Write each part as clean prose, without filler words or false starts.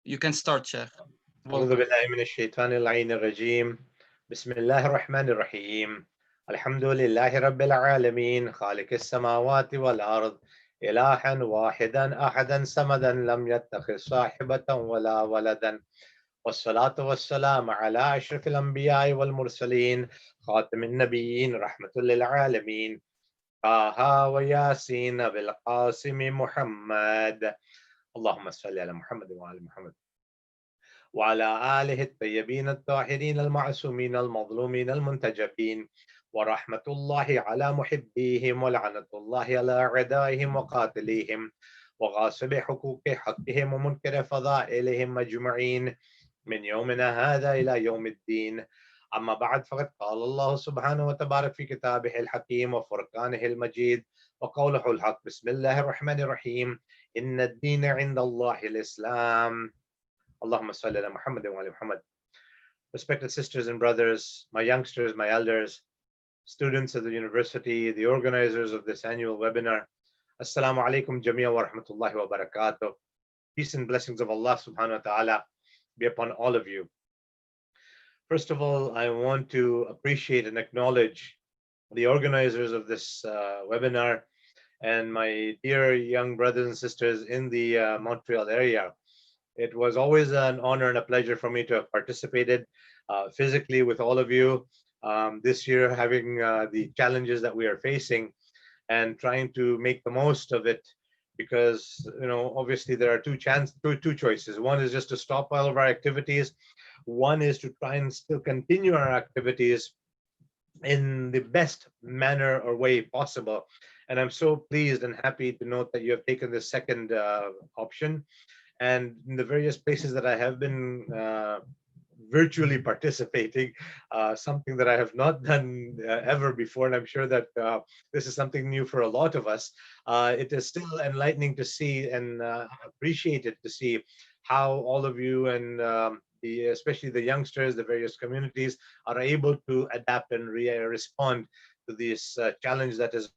You can start, Sheikh. أعوذ Welcome. بالله من الشيطان اللعين الرجيم. بسم الله الرحمن الرحيم. الحمد لله رب العالمين خالق السماوات والأرض إلها واحدا أحدا صمدا لم يتخذ صاحبة ولا ولدا والصلاة والسلام على أشرف الأنبياء والمرسلين خاتم النبيين رحمة للعالمين طه وياسين بالقاسم محمد. اللهم صل على محمد وعلى محمد وعلى آله الطيبين الطاهرين المعصومين المظلومين المنتجبين، ورحمة الله على محبيهم ولعنة الله على أعدائهم وقاتليهم وغاصب حقوق حقهم ومنكر فضائلهم أجمعين من يومنا هذا إلى يوم الدين. أما بعد، فقد قال الله سبحانه وتبارك في كتابه الحكيم وفرقانه المجيد وقوله الحق. بسم الله الرحمن الرحيم. إن الدين عند الله الإسلام. Allahumma salli ala Muhammad wa ali Muhammad. Respected sisters and brothers, my youngsters, my elders, students of the university, the organizers of this annual webinar, Assalamu alaikum jamia wa rahmatullahi wa barakatuh. Peace and blessings of Allah subhanahu wa ta'ala be upon all of you. First of all, I want to appreciate and acknowledge the organizers of this webinar and my dear young brothers and sisters in the Montreal area. It was always an honor and a pleasure for me to have participated physically with all of you this year, having the challenges that we are facing and trying to make the most of it. Because obviously there are two choices. One is just to stop all of our activities. One is to try and still continue our activities in the best manner or way possible. And I'm so pleased and happy to note that you have taken the second option. And in the various places that I have been virtually participating, something that I have not done ever before, and I'm sure that this is something new for a lot of us. It is still enlightening to see and appreciated to see how all of you and especially the youngsters, the various communities, are able to adapt and respond to this challenge that is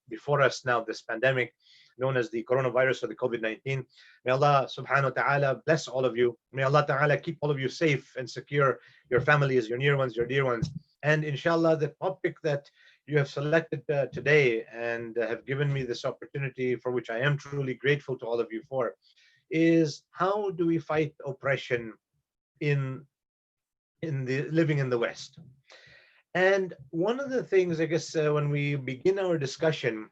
before us now, this pandemic known as the coronavirus or the COVID-19. May Allah subhanahu wa ta'ala bless all of you. May Allah ta'ala keep all of you safe and secure, your families, your near ones, your dear ones. And inshallah, the topic that you have selected today and have given me this opportunity, for which I am truly grateful to all of you for, is how do we fight oppression in the living in the West? And one of the things, I guess, when we begin our discussion,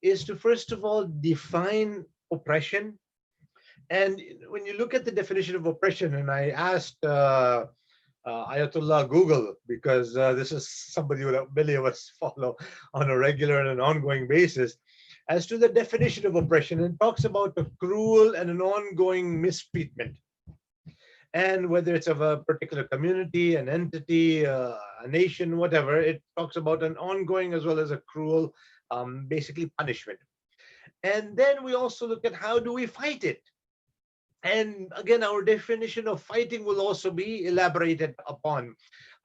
is to first of all define oppression. And when you look at the definition of oppression, and I asked Ayatollah Google, because this is somebody that many of us follow on a regular and an ongoing basis, as to the definition of oppression, and talks about a cruel and an ongoing mistreatment. And whether it's of a particular community, an entity, a nation, whatever, it talks about an ongoing as well as a cruel, basically punishment. And then we also look at how do we fight it. And again, our definition of fighting will also be elaborated upon,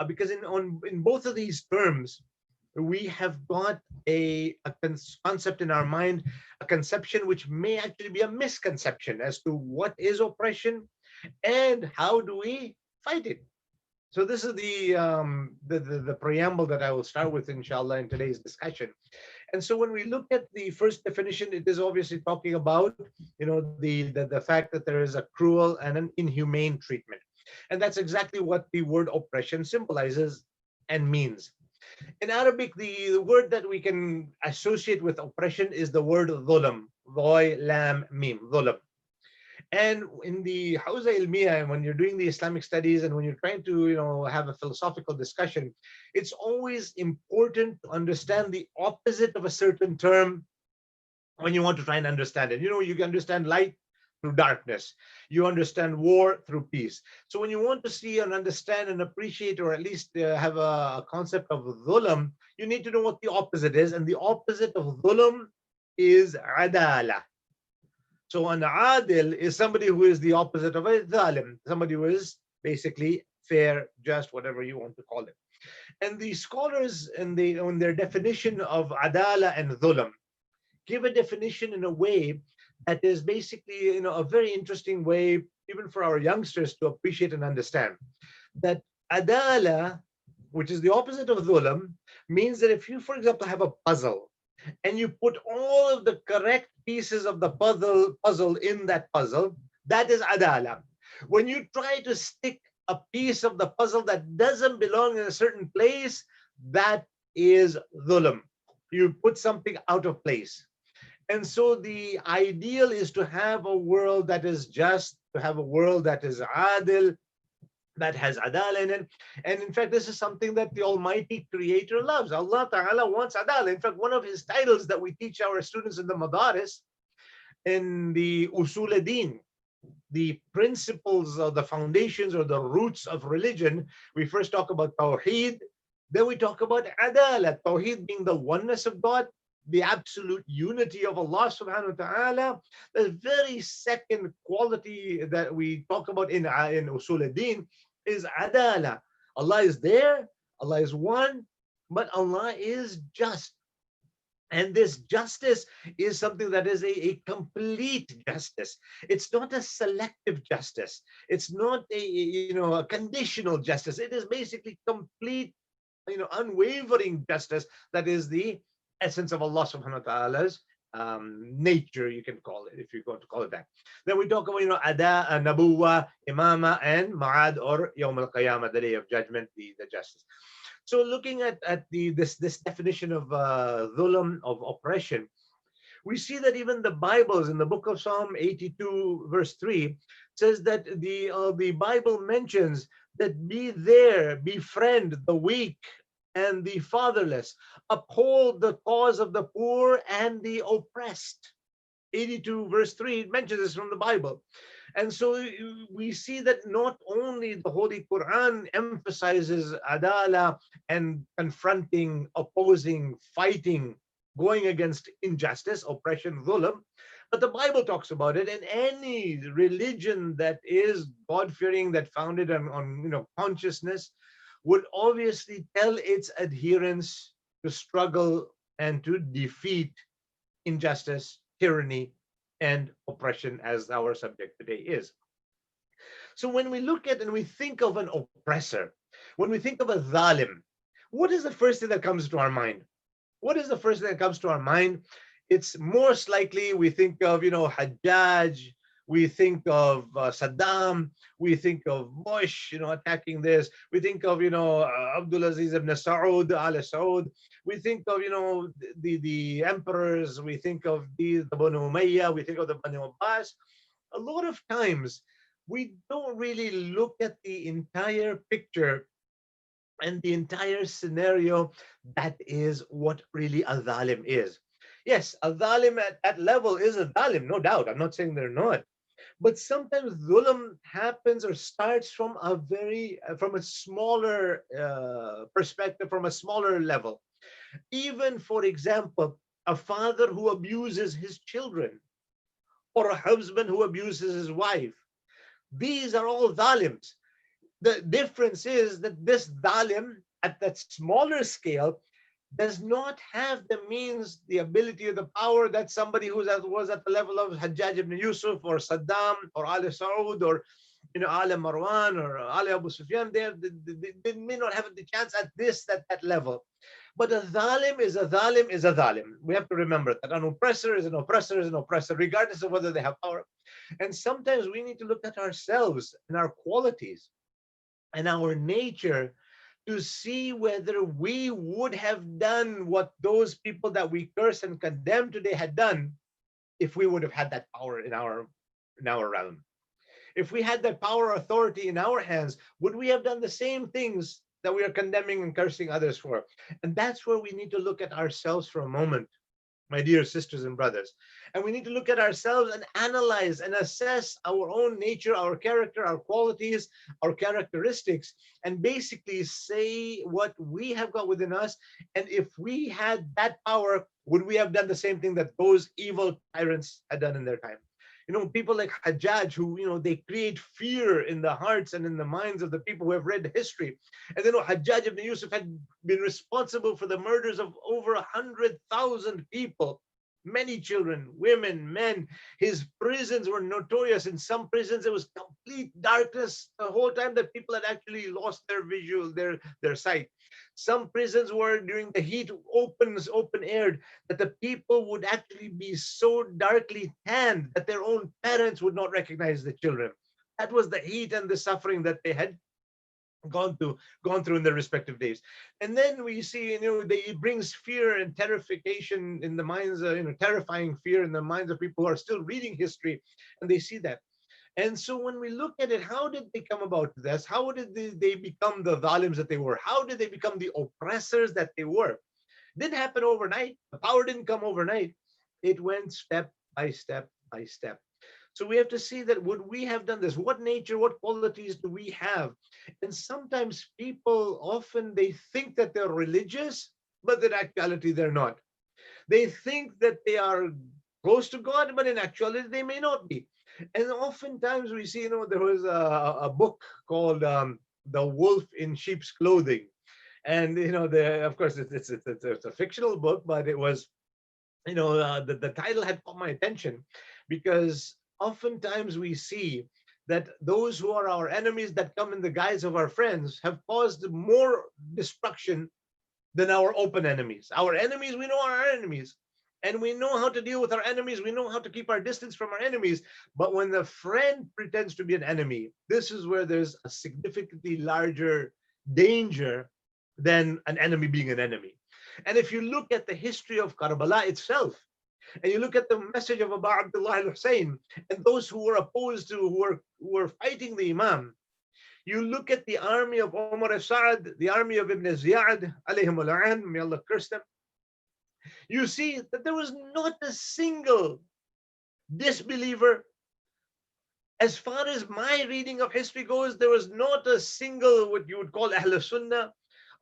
because in both of these terms, we have got a concept in our mind, a conception which may actually be a misconception as to what is oppression and how do we fight it. So this is the preamble that I will start with, inshallah, in today's discussion. And so when we look at the first definition, it is obviously talking about, the fact that there is a cruel and an inhumane treatment. And that's exactly what the word oppression symbolizes and means. In Arabic, the word that we can associate with oppression is the word dhulam, dhoy, lam, mim, dhulam. And in the Hausa Ilmiya, when you're doing the Islamic studies and when you're trying to, have a philosophical discussion, it's always important to understand the opposite of a certain term when you want to try and understand it. You can understand light through darkness. You understand war through peace. So when you want to see and understand and appreciate, or at least have a concept of dhulam, you need to know what the opposite is. And the opposite of dhulam is adala. So an adil is somebody who is the opposite of a zalim, somebody who is basically fair, just, whatever you want to call it. And the scholars in their definition of adala and dhulam give a definition in a way that is basically, a very interesting way, even for our youngsters to appreciate and understand that adala, which is the opposite of dhulam, means that if you, for example, have a puzzle and you put all of the correct pieces of the puzzle in that puzzle, that is adala. When you try to stick a piece of the puzzle that doesn't belong in a certain place, that is dhulam. You put something out of place. And so the ideal is to have a world that is just, to have a world that is adil, that has adala in it. And in fact, this is something that the Almighty Creator loves. Allah Ta'ala wants adala. In fact, one of his titles that we teach our students in the madaris, in the usul din, the principles or the foundations or the roots of religion, we first talk about tawheed, then we talk about adala. Tawheed being the oneness of God, the absolute unity of Allah subhanahu wa ta'ala. The very second quality that we talk about in usul din is adala. Allah is there, Allah is one, but Allah is just. And this justice is something that is a complete justice. It's not a selective justice. It's not a conditional justice. It is basically complete, unwavering justice. That is the essence of Allah subhanahu wa ta'ala's nature, you can call it, if you're going to call it that. Then we talk about, ada, nabuwa, imama, and ma'ad, or yawm al-qiyamah, the day of judgment, the justice. So looking at this definition of dhulam, of oppression, we see that even the Bibles, in the book of Psalm 82 verse 3, says that the Bible mentions that befriend the weak and the fatherless, uphold the cause of the poor and the oppressed. 82 verse 3, it mentions this from the Bible. And so we see that not only the Holy Quran emphasizes adala and confronting, opposing, fighting, going against injustice, oppression, dhulam, but the Bible talks about it. And any religion that is God-fearing, that founded on consciousness, would obviously tell its adherents to struggle and to defeat injustice, tyranny, and oppression, as our subject today is. So when we look at and we think of an oppressor, when we think of a zalim, what is the first thing that comes to our mind? What is the first thing that comes to our mind? It's most likely we think of, Hajjaj, we think of Saddam, we think of Bush, attacking this. We think of, Abdulaziz ibn Saud, Al Saud. We think of, the emperors. We think of the Banu Umayyah. We think of the Banu Abbas. A lot of times, we don't really look at the entire picture and the entire scenario. That is what really a zalim is. Yes, a zalim at that level is a zalim, no doubt. I'm not saying they're not. But sometimes dhulam happens or starts from from a smaller perspective, from a smaller level. Even, for example, a father who abuses his children, or a husband who abuses his wife. These are all dhalims. The difference is that this dhalim at that smaller scale does not have the means, the ability, or the power that somebody who was at the level of Hajjaj ibn Yusuf or Saddam or Ali Saud or Ali Marwan or Ali Abu Sufyan. They may not have the chance at that level. But a zalim is a zalim is a zalim. We have to remember that an oppressor is an oppressor is an oppressor, regardless of whether they have power. And sometimes we need to look at ourselves and our qualities and our nature to see whether we would have done what those people that we curse and condemn today had done if we would have had that power in our realm. If we had that power or authority in our hands, would we have done the same things that we are condemning and cursing others for? And that's where we need to look at ourselves for a moment, my dear sisters and brothers. And we need to look at ourselves and analyze and assess our own nature, our character, our qualities, our characteristics, and basically say what we have got within us. And if we had that power, would we have done the same thing that those evil tyrants had done in their time? People like Hajjaj, who, they create fear in the hearts and in the minds of the people who have read history. And then Hajjaj ibn Yusuf had been responsible for the murders of over 100,000 people. Many children, women, men. His prisons were notorious. In some prisons, it was complete darkness the whole time that people had actually lost their visual, their sight. Some prisons were during the heat open aired, that the people would actually be so darkly tanned that their own parents would not recognize the children. That was the heat and the suffering that they had gone through gone through in their respective days. And then we see, it brings fear and terrification in the minds of, terrifying fear in the minds of people who are still reading history, and they see that. And so when we look at it, how did they come about this? How did they become the zalims that they were? How did they become the oppressors that they were? Didn't happen overnight. The power didn't come overnight. It went step by step by step. So we have to see that, would we have done this? What nature, what qualities do we have? And sometimes people often, they think that they're religious, but in actuality they're not. They think that they are close to God, but in actuality they may not be. And oftentimes we see, there was a book called The Wolf in Sheep's Clothing. And, of course, it's a fictional book, but it was, the title had caught my attention, because oftentimes we see that those who are our enemies that come in the guise of our friends have caused more destruction than our open enemies. Our enemies, we know, are our enemies, and we know how to deal with our enemies. We know how to keep our distance from our enemies. But when the friend pretends to be an enemy, this is where there's a significantly larger danger than an enemy being an enemy. And if you look at the history of Karbala itself, and you look at the message of Abu Abdullah al-Hussein and those who were opposed to, who were fighting the Imam, you look at the army of Umar al-Sa'ad, the army of Ibn Ziyad, alayhim al-an, may Allah curse them, you see that there was not a single disbeliever. As far as my reading of history goes, there was not a single, what you would call Ahl Sunnah,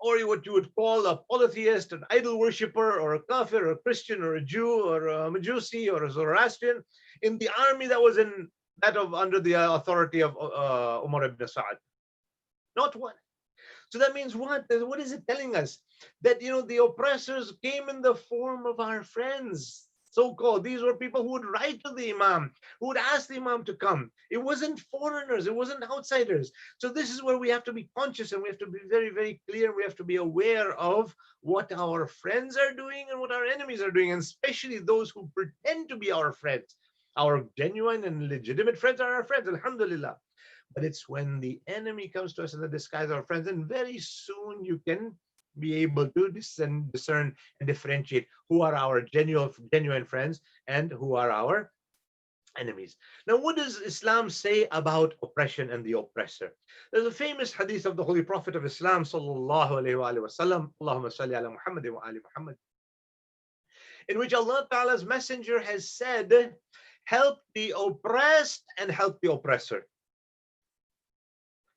or what you would call a polytheist, an idol worshipper, or a kafir, or a Christian, or a Jew, or a Majusi, or a Zoroastrian, in the army that was under the authority of Umar ibn Sa'ad. Not one. So that means what? What is it telling us? That, the oppressors came in the form of our friends. So-called, these were people who would write to the Imam, who would ask the Imam to come. It wasn't foreigners, it wasn't outsiders. So this is where we have to be conscious, and we have to be very, very clear. We have to be aware of what our friends are doing and what our enemies are doing, and especially those who pretend to be our friends. Our genuine and legitimate friends are our friends, alhamdulillah. But it's when the enemy comes to us in the disguise of our friends, and very soon you can be able to discern and differentiate who are our genuine friends and who are our enemies. Now, what does Islam say about oppression and the oppressor? There's a famous hadith of the Holy Prophet of Islam, sallallahu alaihi wasallam, Allahumma salli ala Muhammad wa ali Muhammad, in which Allah Ta'ala's messenger has said, help the oppressed and help the oppressor.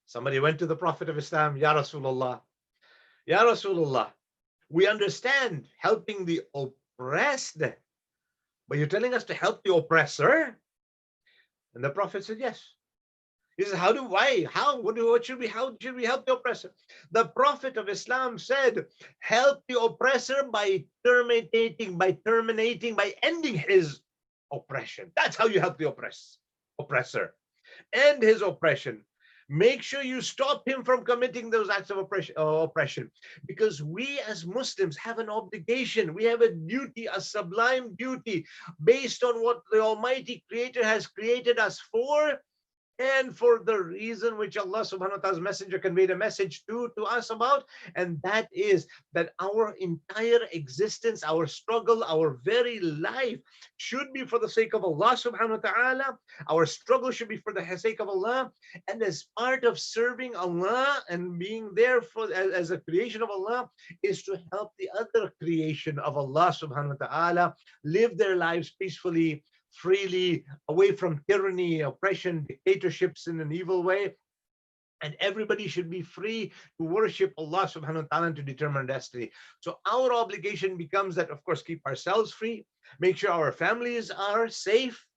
Somebody went to the Prophet of Islam, Ya Rasulullah, Ya Rasulullah, we understand helping the oppressed, but you're telling us to help the oppressor? And the Prophet said, yes. He says, how should we help the oppressor? The Prophet of Islam said, help the oppressor by terminating, by ending his oppression. That's how you help the oppressor. End his oppression. Make sure you stop him from committing those acts of oppression, because we as Muslims have an obligation. We have a duty, a sublime duty, based on what the Almighty Creator has created us for, and for the reason which Allah subhanahu wa ta'ala's messenger conveyed a message to us about, and that is that our entire existence, our struggle, our very life should be for the sake of Allah subhanahu wa ta'ala. Our struggle should be for the sake of Allah, and as part of serving Allah and being there as a creation of Allah is to help the other creation of Allah subhanahu wa ta'ala live their lives peacefully, freely, away from tyranny, oppression, dictatorships in an evil way. And everybody should be free to worship Allah subhanahu wa ta'ala and to determine destiny. So our obligation becomes that, of course, keep ourselves free, make sure our families are safe,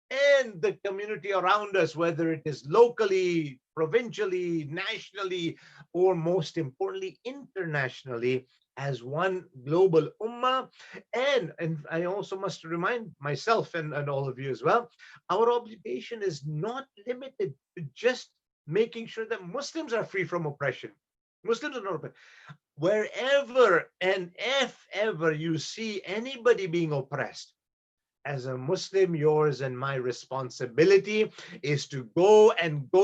and the community around us, whether it is locally, provincially, nationally, or most importantly, internationally, as one global ummah. And I also must remind myself and all of you as well, our obligation is not limited to just making sure that Muslims are free from oppression. Muslims are not oppressed. Wherever and if ever you see anybody being oppressed, as a Muslim, yours and my responsibility is to go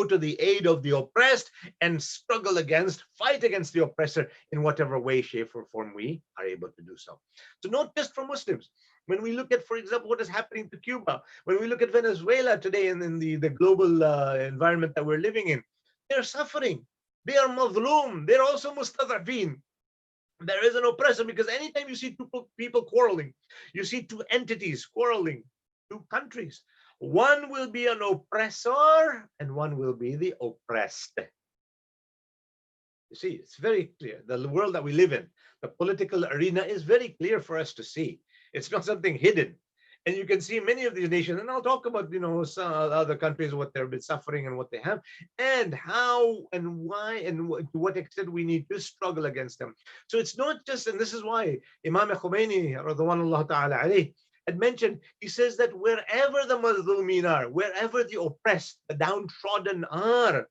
to the aid of the oppressed and fight against the oppressor in whatever way, shape, or form we are able to do so. So, not just for Muslims. When we look at, for example, what is happening to Cuba, when we look at Venezuela today in the global environment that we're living in, they're suffering. They are mazloom. They're also mustadafin. There is an oppressor, because anytime you see two people quarreling, you see two entities quarreling, two countries, one will be an oppressor and one will be the oppressed. You see, it's very clear. The world that we live in, the political arena is very clear for us to see. It's not something hidden. And you can see many of these nations, and I'll talk about, some other countries, what they've been suffering and what they have, and how and why and to what extent we need to struggle against them. So it's not just, and this is why Imam Khomeini, radwanullah ta'ala alayh, had mentioned, he says that wherever the mazlumin are, wherever the oppressed, the downtrodden are,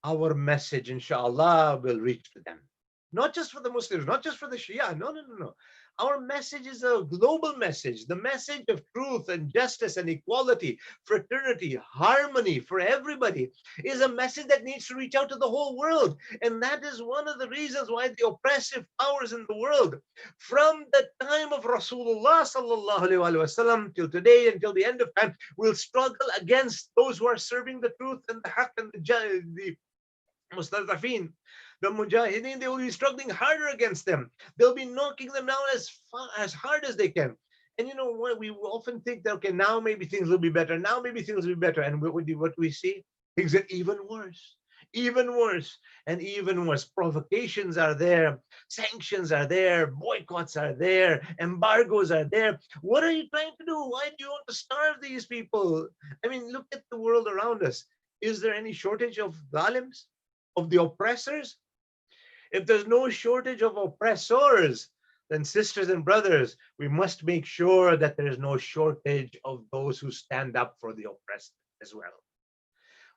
our message, inshallah, will reach to them. Not just for the Muslims, not just for the Shia. No, no, no, no. Our message is a global message. The message of truth and justice and equality, fraternity, harmony for everybody is a message that needs to reach out to the whole world. And that is one of the reasons why the oppressive powers in the world, from the time of Rasulullah sallallahu alaihi wasallam till today, until the end of time, will struggle against those who are serving the truth and the haqq and the mustadafin. The mujahideen, they will be struggling harder against them. They'll be knocking them down as hard as they can. And you know what? We often think that, okay, now maybe things will be better. Now maybe things will be better. And what we see? Things get even worse. Even worse and even worse. Provocations are there. Sanctions are there. Boycotts are there. Embargoes are there. What are you trying to do? Why do you want to starve these people? I mean, look at the world around us. Is there any shortage of zalims, of the oppressors? If there's no shortage of oppressors, then sisters and brothers, we must make sure that there is no shortage of those who stand up for the oppressed as well.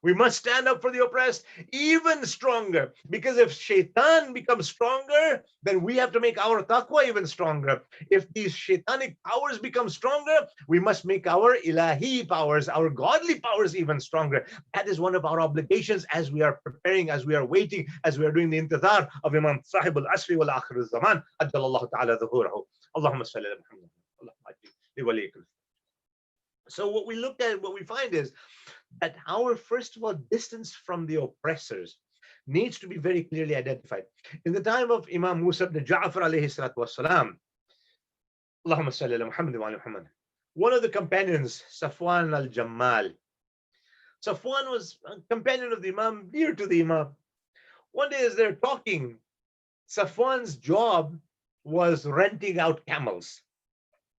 We must stand up for the oppressed even stronger, because if shaitan becomes stronger, then we have to make our taqwa even stronger. If these shaitanic powers become stronger, we must make our ilahi powers, our godly powers even stronger. That is one of our obligations as we are preparing, as we are waiting, as we are doing the intidhar of Imam Sahib al-Asri wal-Akhir al-Zaman. Ajjalallahu ta'ala dhuhurahu. Allahumma salli ala Muhammad. Allahumma ajil. So what we find is that our, first of all, distance from the oppressors needs to be very clearly identified. In the time of Imam Musa ibn Ja'far alayhi salatu wassalam, Allahumma salli ala Muhammad wa ala Muhammad, one of the companions, Safwan al-Jammal. Safwan was a companion of the Imam, dear to the Imam. One day as they're talking, Safwan's job was renting out camels.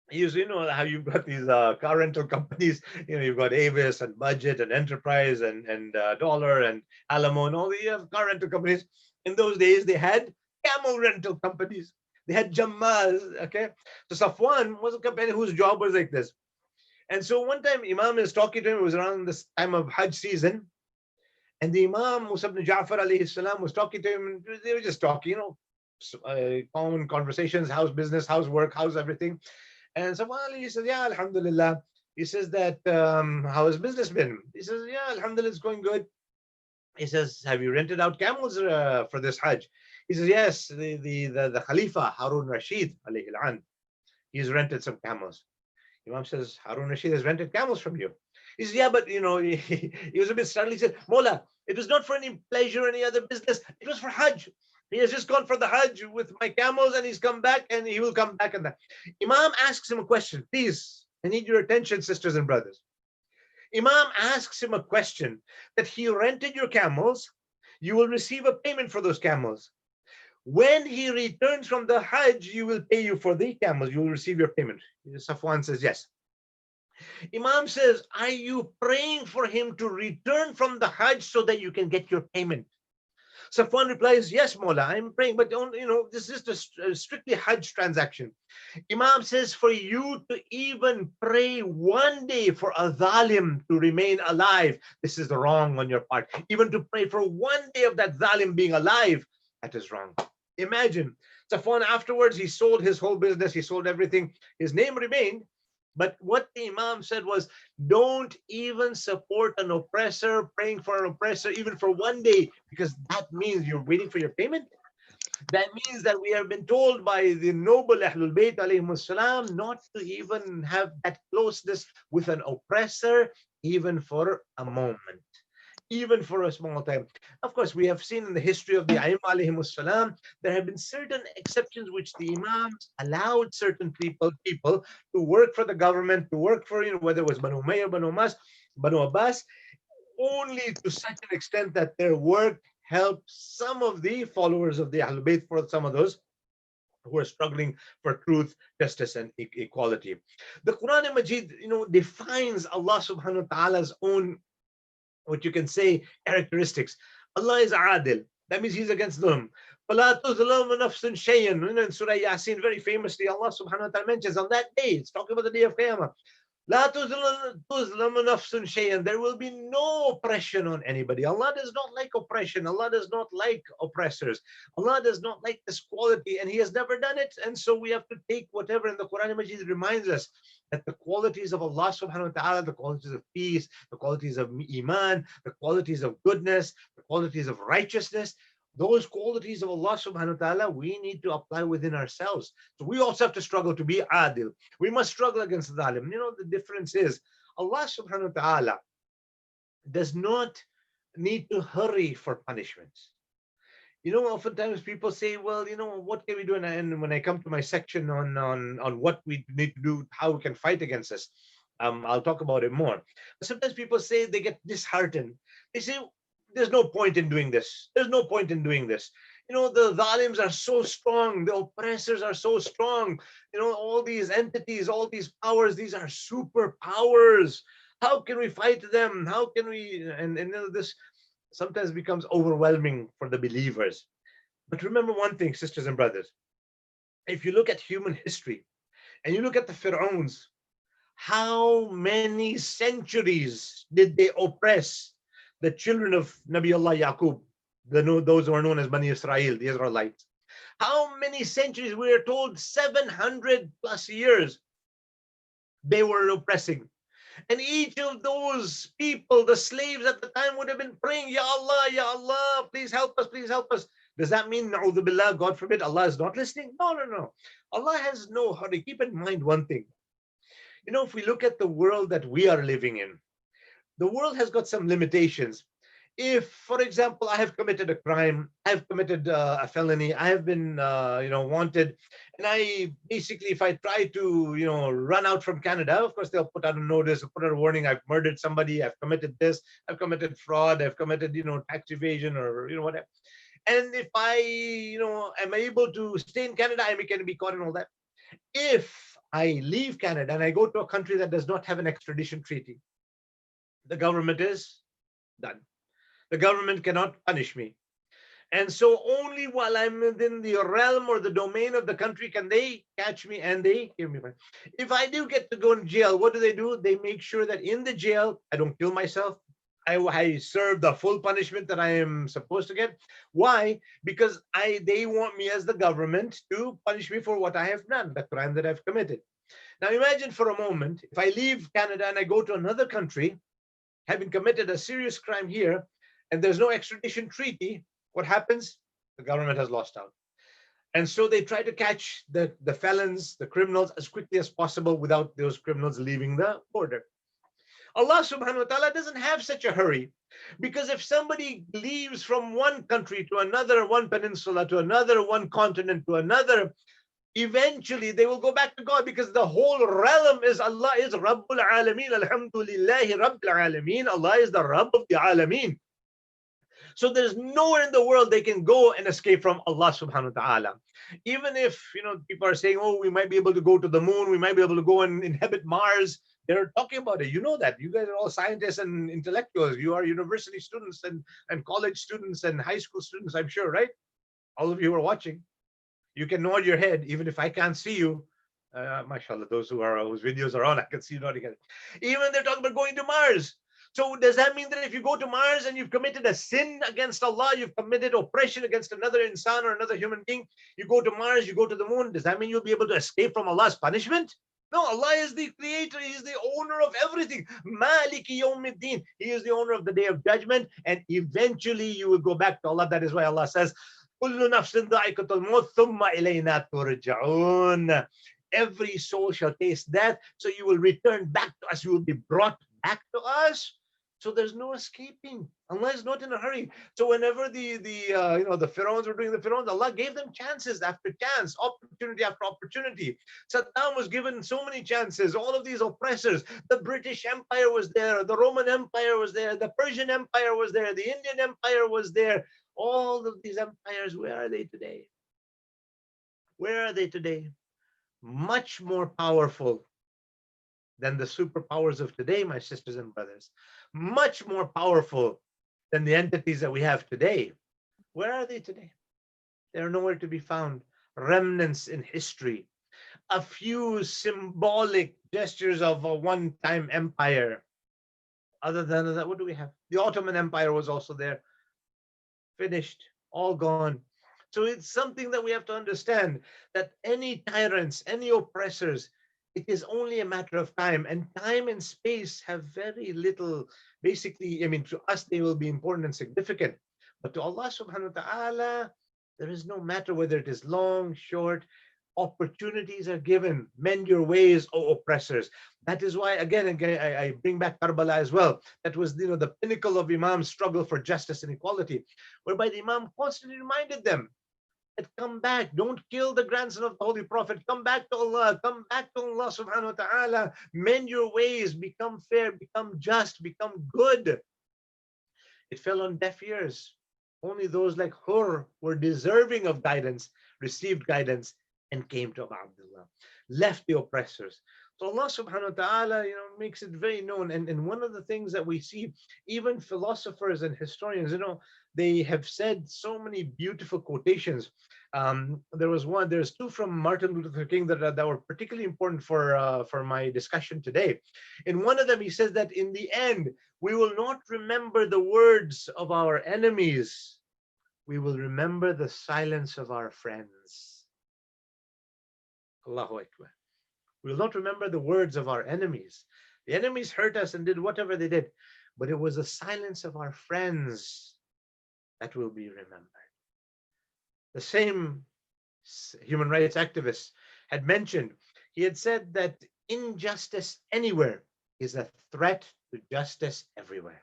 You know how you've got these car rental companies, you've got Avis and Budget and Enterprise and Dollar and Alamo and all the car rental companies. In those days, they had camel rental companies. They had Jammal, okay? So Safwan was a company whose job was like this. And so one time Imam is talking to him, it was around this time of Hajj season, and the Imam Musa ibn Ja'far alayhi salam was talking to him, and they were just talking, common conversations, how's business, how's work, how's everything. And Safwan, he says, yeah, alhamdulillah. He says that, how has business been? He says, yeah, alhamdulillah, it's going good. He says, have you rented out camels for this Hajj? He says, yes, the Khalifa, Harun Rashid, alayhi al-an, he's rented some camels. Imam says, Harun Rashid has rented camels from you. He says, yeah, but, he was a bit startled. He said, Mola, it was not for any pleasure or any other business. It was for Hajj. He has just gone for the Hajj with my camels and he's come back and he will come back. And that Imam asks him a question. Please, I need your attention, sisters and brothers. Imam asks him a question that he rented your camels. You will receive a payment for those camels. When he returns from the Hajj, you will pay you for the camels. You will receive your payment. Safwan says, yes. Imam says, are you praying for him to return from the Hajj so that you can get your payment? Safwan replies, yes, Mawla, I'm praying, but don't, this is just a strictly Hajj transaction. Imam says, for you to even pray one day for a zalim to remain alive, this is wrong on your part. Even to pray for one day of that zalim being alive, that is wrong. Imagine. Safwan afterwards, he sold his whole business, he sold everything. His name remained, but what the Imam said was, don't even support an oppressor, praying for an oppressor, even for one day, because that means you're waiting for your payment. That means that we have been told by the noble Ahlul Bayt alayhimus salam not to even have that closeness with an oppressor, even for a moment, even for a small time. Of course, we have seen in the history of the Ayyim alayhimus salam, there have been certain exceptions which the Imams allowed certain people to work for the government, to work for, whether it was Banu Umayyah, Banu Abbas, only to such an extent that their work helped some of the followers of the Ahlul Bayt, for some of those who are struggling for truth, justice, and equality. The Quran Majid, defines Allah subhanahu wa ta'ala's own, what you can say, characteristics. Allah is adil. That means He's against dhulm. فَلَا تُظْلَمُ نَفْسٌ شَيْئًا. In Surah Yasin, very famously, Allah subhanahu wa ta'ala mentions on that day, it's talking about the day of Qiyamah, لا تظلم نفس شيئا. There will be no oppression on anybody. Allah does not like oppression. Allah does not like oppressors. Allah does not like this quality, and He has never done it. And so we have to take whatever in the Quran Majid reminds us that the qualities of Allah subhanahu wa ta'ala, the qualities of peace, the qualities of iman, the qualities of goodness, the qualities of righteousness, those qualities of Allah subhanahu wa ta'ala, we need to apply within ourselves. So we also have to struggle to be adil. We must struggle against zalim. The difference is Allah subhanahu wa ta'ala does not need to hurry for punishments. Oftentimes people say, well, what can we do? And when I come to my section on what we need to do, how we can fight against this, I'll talk about it more. But sometimes people say they get disheartened. They say, there's no point in doing this. There's no point in doing this. The zalims are so strong. The oppressors are so strong. All these entities, all these powers, these are superpowers. How can we fight them? How can we? And this sometimes becomes overwhelming for the believers. But remember one thing, sisters and brothers. If you look at human history and you look at the Pharaohs, how many centuries did they oppress the children of Nabi Allah Yaqub, those who are known as Bani Israel, the Israelites? How many centuries? We are told 700 plus years they were oppressing. And each of those people, the slaves at the time, would have been praying, Ya Allah, please help us, please help us. Does that mean, na'udhu billah, God forbid, Allah is not listening? No. Allah has no hurry. Keep in mind one thing. If we look at the world that we are living in, the world has got some limitations. If, for example, I have committed a crime, I have committed a felony, I have been, wanted, and I basically, if I try to, run out from Canada, of course, they'll put out a notice, put out a warning, I've murdered somebody, I've committed this, I've committed fraud, I've committed, tax evasion or, whatever. And if I, am able to stay in Canada, I can be caught in all that. If I leave Canada and I go to a country that does not have an extradition treaty, the government is done. The government cannot punish me. And so only while I'm within the realm or the domain of the country can they catch me and they give me money. If I do get to go in jail, what do? They make sure that in the jail, I don't kill myself. I serve the full punishment that I am supposed to get. Why? Because they want me as the government to punish me for what I have done, the crime that I've committed. Now imagine for a moment, if I leave Canada and I go to another country, having committed a serious crime here, and there's no extradition treaty, what happens? The government has lost out. And so they try to catch the felons, the criminals, as quickly as possible without those criminals leaving the border. Allah subhanahu wa ta'ala doesn't have such a hurry, because if somebody leaves from one country to another, one peninsula to another, one continent to another, eventually they will go back to God, because the whole realm is Allah is Rabbul Alameen. Alhamdulillahi Rabbil Alameen. Allah is the Rabb of the Alameen. So there's nowhere in the world they can go and escape from Allah subhanahu wa ta'ala. Even if, people are saying, oh, we might be able to go to the moon, we might be able to go and inhabit Mars. They're talking about it. You know that. You guys are all scientists and intellectuals. You are university students and college students and high school students, I'm sure, right? All of you are watching. You can nod your head, even if I can't see you. Mashallah, those whose videos are on, I can see you nodding. Even they're talking about going to Mars. So does that mean that if you go to Mars and you've committed a sin against Allah, you've committed oppression against another insan or another human being, you go to Mars, you go to the moon, does that mean you'll be able to escape from Allah's punishment? No, Allah is the creator. He is the owner of everything. Maliki yawmiddin. He is the owner of the day of judgment. And eventually you will go back to Allah. That is why Allah says, كل نفس ذائقة الموت ثم إلينا ترجعون. Every soul shall taste death, so you will return back to us. You will be brought back to us. So there's no escaping. Allah is not in a hurry. So whenever the Pharaohs were doing the Pharaohs, Allah gave them chances after chance, opportunity after opportunity. Saddam was given so many chances. All of these oppressors, the British Empire was there, the Roman Empire was there, the Persian Empire was there, the Indian Empire was there. All of these empires, where are they today? Where are they today? Much more powerful than the superpowers of today, my sisters and brothers. Much more powerful than the entities that we have today. Where are they today? They're nowhere to be found. Remnants in history. A few symbolic gestures of a one-time empire. Other than that, what do we have? The Ottoman Empire was also there. Finished, all gone. So it's something that we have to understand, that any tyrants, any oppressors, it is only a matter of time, and time and space have very little, basically, I mean, to us, they will be important and significant. But to Allah subhanahu wa ta'ala, there is no matter whether it is long, short, opportunities are given. Mend your ways, O oppressors. That is why, again, I bring back Karbala as well. That was, the pinnacle of Imam's struggle for justice and equality, whereby the Imam constantly reminded them that come back, don't kill the grandson of the Holy Prophet, come back to Allah, come back to Allah subhanahu wa ta'ala, mend your ways, become fair, become just, become good. It fell on deaf ears. Only those like Hur were deserving of guidance, received guidance, and came to Abu Abdullah, left the oppressors. So Allah subhanahu wa ta'ala, makes it very known. And one of the things that we see, even philosophers and historians, they have said so many beautiful quotations. There's two from Martin Luther King that were particularly important for my discussion today. In one of them, he says that in the end, we will not remember the words of our enemies. We will remember the silence of our friends. Allahu Akbar. We will not remember the words of our enemies. The enemies hurt us and did whatever they did, but it was the silence of our friends that will be remembered. The same human rights activist had mentioned, he had said that injustice anywhere is a threat to justice everywhere.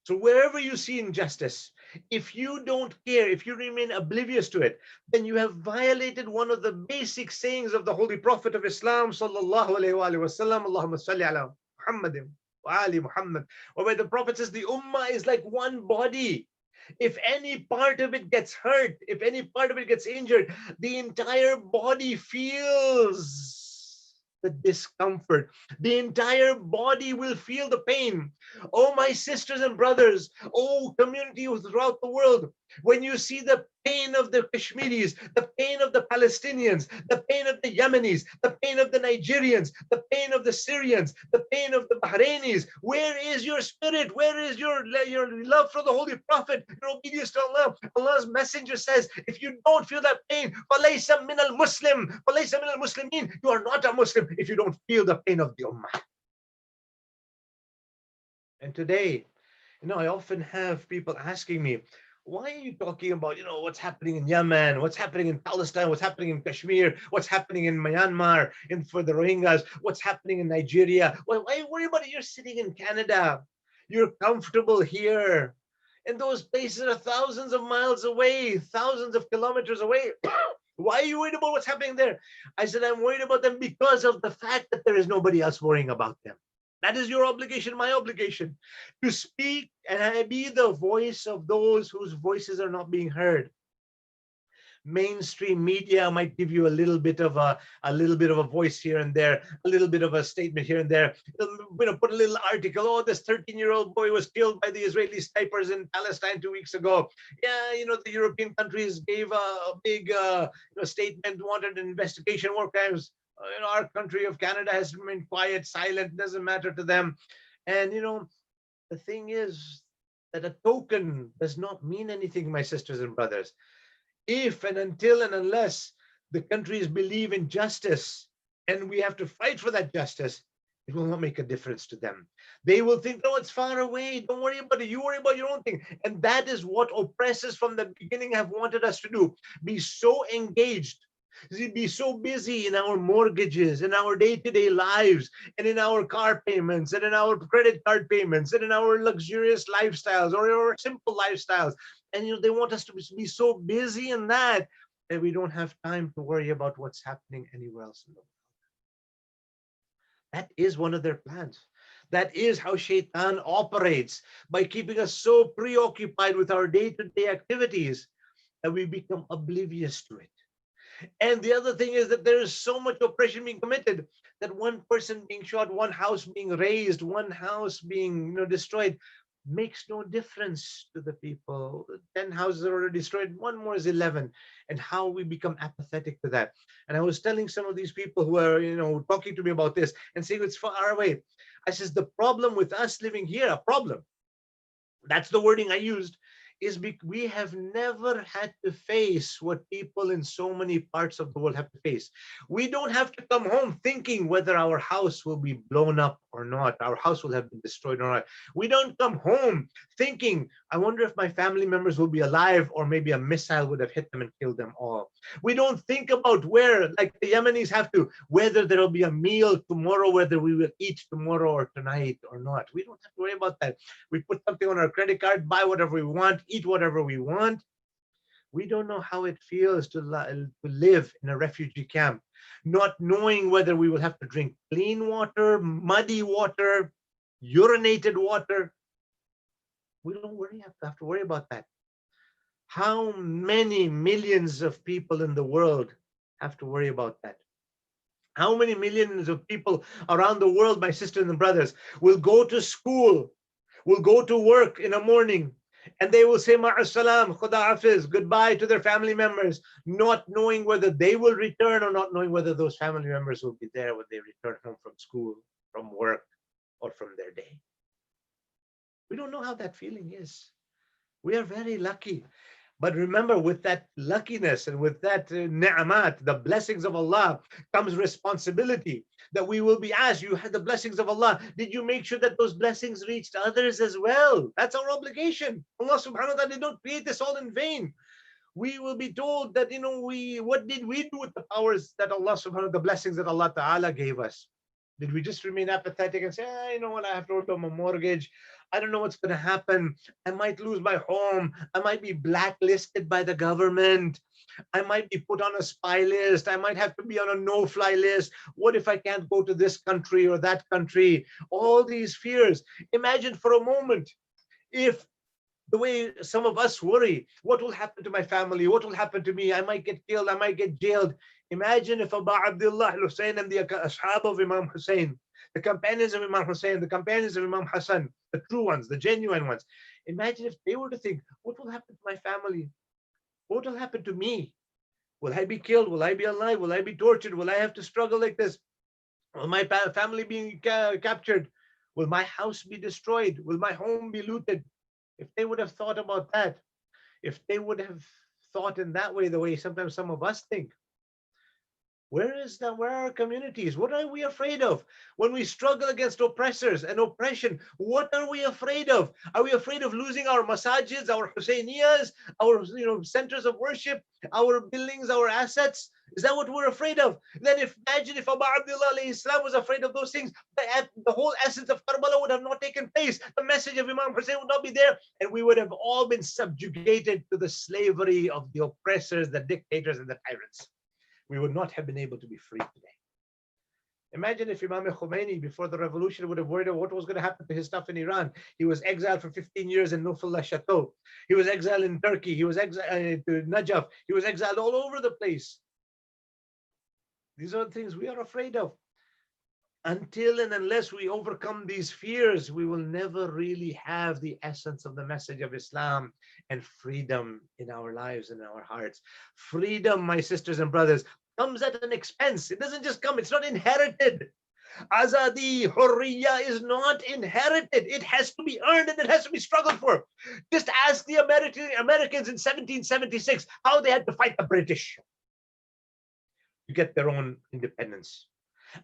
So wherever you see injustice, if you don't care, if you remain oblivious to it, then you have violated one of the basic sayings of the Holy Prophet of Islam, sallallahu alayhi wa sallam, Allahumma salli ala Muhammadin wa ali Muhammad, where the Prophet says the ummah is like one body. If any part of it gets hurt, if any part of it gets injured, the entire body feels the discomfort. The entire body will feel the pain. Oh, my sisters and brothers, oh, community throughout the world, when you see the pain of the Kashmiris, the pain of the Palestinians, the pain of the Yemenis, the pain of the Nigerians, the pain of the Syrians, the pain of the Bahrainis, where is your spirit? Where is your love for the Holy Prophet, your obedience to Allah? Allah's messenger says, if you don't feel that pain, فَلَيْسَ مِنَ الْمُسْلِمِ فَلَيْسَ مِنَ الْمُسْلِمِينَ, you are not a Muslim if you don't feel the pain of the Ummah. And today, I often have people asking me, why are you talking about, what's happening in Yemen, what's happening in Palestine, what's happening in Kashmir, what's happening in Myanmar, for the Rohingyas, what's happening in Nigeria? Why are you worried about it? You're sitting in Canada. You're comfortable here. And those places are thousands of miles away, thousands of kilometers away. Why are you worried about what's happening there? I said, I'm worried about them because of the fact that there is nobody else worrying about them. That is your obligation, my obligation, to speak and be the voice of those whose voices are not being heard. Mainstream media might give you a little bit of a voice here and there, a little bit of a statement here and there. Put a little article. Oh, this 13-year-old boy was killed by the Israeli snipers in Palestine 2 weeks ago. Yeah, the European countries gave a big statement, wanted an investigation, war crimes. Our country of Canada has remained quiet, silent, doesn't matter to them. And the thing is that a token does not mean anything, my sisters and brothers. If and until and unless the countries believe in justice and we have to fight for that justice, it will not make a difference to them. They will think, no, it's far away. Don't worry about it. You worry about your own thing. And that is what oppressors from the beginning have wanted us to do. Be so engaged, be so busy in our mortgages, in our day-to-day lives, and in our car payments, and in our credit card payments, and in our luxurious lifestyles or our simple lifestyles. And they want us to be so busy in that we don't have time to worry about what's happening anywhere else in the world. That is one of their plans. That is how Shaitan operates, by keeping us so preoccupied with our day-to-day activities that we become oblivious to it. And the other thing is that there is so much oppression being committed that one person being shot, one house being razed, one house being destroyed makes no difference to the people. 10 houses are already destroyed, one more is 11. And how we become apathetic to that. And I was telling some of these people who are talking to me about this and saying it's far away. I says, the problem with us living here, a problem, that's the wording I used, is we have never had to face what people in so many parts of the world have to face. We don't have to come home thinking whether our house will be blown up or not, our house will have been destroyed or not. We don't come home thinking, I wonder if my family members will be alive, or maybe a missile would have hit them and killed them all. We don't think about where, like the Yemenis have to, whether there will be a meal tomorrow, whether we will eat tomorrow or tonight or not. We don't have to worry about that. We put something on our credit card, buy whatever we want, eat whatever we want. We don't know how it feels to live in a refugee camp, not knowing whether we will have to drink clean water, muddy water, urinated water. We don't have to worry about that. How many millions of people in the world have to worry about that? How many millions of people around the world, my sisters and brothers, will go to school, will go to work in the morning, and they will say ma'as-salam, khuda hafiz, goodbye to their family members, not knowing whether they will return or not knowing whether those family members will be there when they return home from school, from work, or from their day. We don't know how that feeling is. We are very lucky. But remember, with that luckiness and with that ni'mat, the blessings of Allah, comes responsibility that we will be asked. You had the blessings of Allah. Did you make sure that those blessings reached others as well? That's our obligation. Allah subhanahu wa ta'ala did not create this all in vain. We will be told that, what did we do with the powers that Allah subhanahu wa ta'ala, the blessings that Allah ta'ala gave us? Did we just remain apathetic and say, you know what, I have to work on my mortgage. I don't know what's going to happen. I might lose my home. I might be blacklisted by the government. I might be put on a spy list. I might have to be on a no-fly list. What if I can't go to this country or that country? All these fears. Imagine for a moment if the way some of us worry, what will happen to my family? What will happen to me? I might get killed. I might get jailed. Imagine if Abu Abdullah Hussein and the ashab of Imam Hussein, the companions of Imam Hussein, the companions of Imam Hassan, the true ones, the genuine ones. Imagine if they were to think, what will happen to my family? What will happen to me? Will I be killed? Will I be alive? Will I be tortured? Will I have to struggle like this? Will my family be captured? Will my house be destroyed? Will my home be looted? If they would have thought about that, if they would have thought in that way, the way sometimes some of us think, where are our communities? What are we afraid of? When we struggle against oppressors and oppression, what are we afraid of? Are we afraid of losing our masajids, our Husainiyas, our centers of worship, our buildings, our assets? Is that what we're afraid of? Then imagine if Abu Abdullah alayhi salam was afraid of those things, the whole essence of Karbala would have not taken place. The message of Imam Hussein would not be there, and we would have all been subjugated to the slavery of the oppressors, the dictators, and the tyrants. We would not have been able to be free today. Imagine if Imam Khomeini, before the revolution, would have worried about what was going to happen to his stuff in Iran. He was exiled for 15 years in Nufullah Chateau. He was exiled in Turkey. He was exiled to Najaf. He was exiled all over the place. These are the things we are afraid of. Until and unless we overcome these fears, we will never really have the essence of the message of Islam and freedom in our lives and our hearts. Freedom, my sisters and brothers, comes at an expense. It doesn't just come, it's not inherited. Azadi, Hurriya is not inherited. It has to be earned and it has to be struggled for. Just ask the Americans in 1776 how they had to fight the British to get their own independence.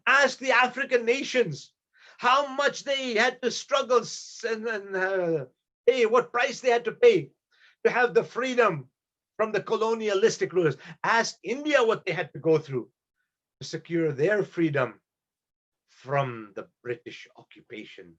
Ask the African nations how much they had to struggle and pay, what price they had to pay to have the freedom from the colonialistic rulers. Ask India what they had to go through to secure their freedom from the British occupation.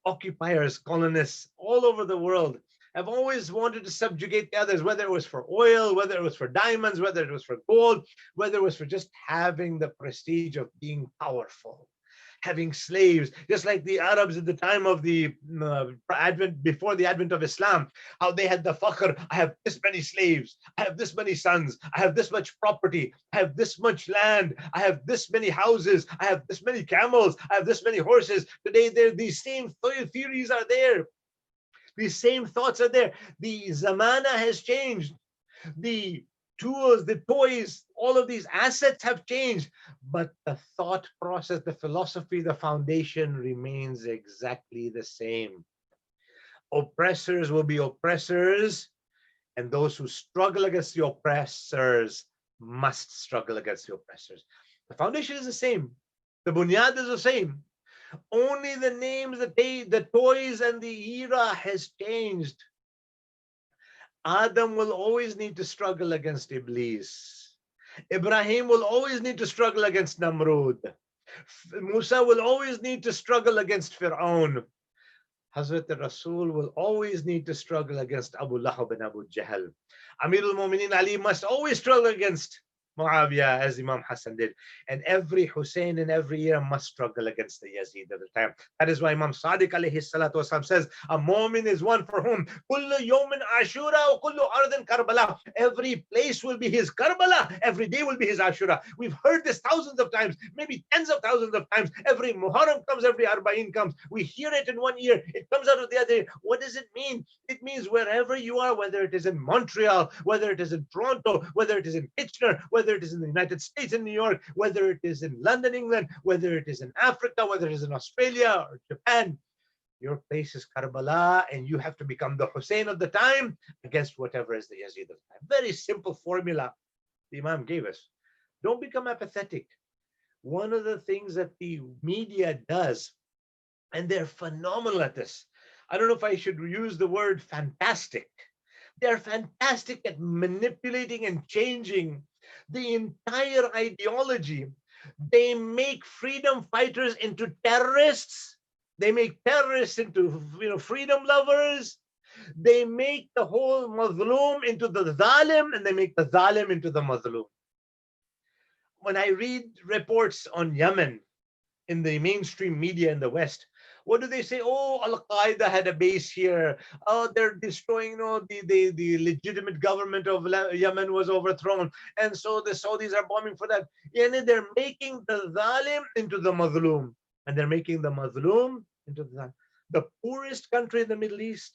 Occupiers, colonists all over the world have always wanted to subjugate the others, whether it was for oil, whether it was for diamonds, whether it was for gold, whether it was for just having the prestige of being powerful, having slaves, just like the Arabs at the time of the advent, before the advent of Islam, how they had the fakhr. I have this many slaves, I have this many sons, I have this much property, I have this much land, I have this many houses, I have this many camels, I have this many horses. Today, these same theories are there. These same thoughts are there. The zamana has changed. The tools, the toys, all of these assets have changed. But the thought process, the philosophy, the foundation remains exactly the same. Oppressors will be oppressors, and those who struggle against the oppressors must struggle against the oppressors. The foundation is the same. The bunyad is the same. Only the names, the toys, and the era has changed. Adam will always need to struggle against Iblis. Ibrahim will always need to struggle against Namrud. Musa will always need to struggle against Fir'aun. Hazrat Rasul will always need to struggle against Abu Lahab and Abu Jahl. Amirul Mu'mineen Ali must always struggle against Muawiyah, as Imam Hassan did. And every Hussein in every year must struggle against the Yazid at the time. That is why Imam Sadiq alayhi salatu wasalam says, a mu'min is one for whom kullu yawmin ashura wa kullu ardin karbala. Every place will be his Karbala. Every day will be his Ashura. We've heard this thousands of times, maybe tens of thousands of times. Every Muharram comes, every Arba'in comes. We hear it in one ear. It comes out of the other. What does it mean? It means wherever you are, whether it is in Montreal, whether it is in Toronto, whether it is in Kitchener, whether it is in the United States in New York, whether it is in London, England, whether it is in Africa, whether it is in Australia or Japan, your place is Karbala, and you have to become the Hussein of the time against whatever is the Yazid of the time. Very simple formula the Imam gave us. Don't become apathetic. One of the things that the media does, and they're phenomenal at this, I don't know if I should use the word fantastic. They're fantastic at manipulating and changing the entire ideology. They make freedom fighters into terrorists. They make terrorists into freedom lovers. They make the whole mazloom into the zalim, and they make the zalim into the mazloom. When I read reports on Yemen in the mainstream media in the West, what do they say? Oh, Al-Qaeda had a base here. Oh, they're destroying, the legitimate government of Yemen was overthrown. And so the Saudis are bombing for that. Yani they're making the zalim into the mazloom. And they're making the mazloom into the poorest country in the Middle East.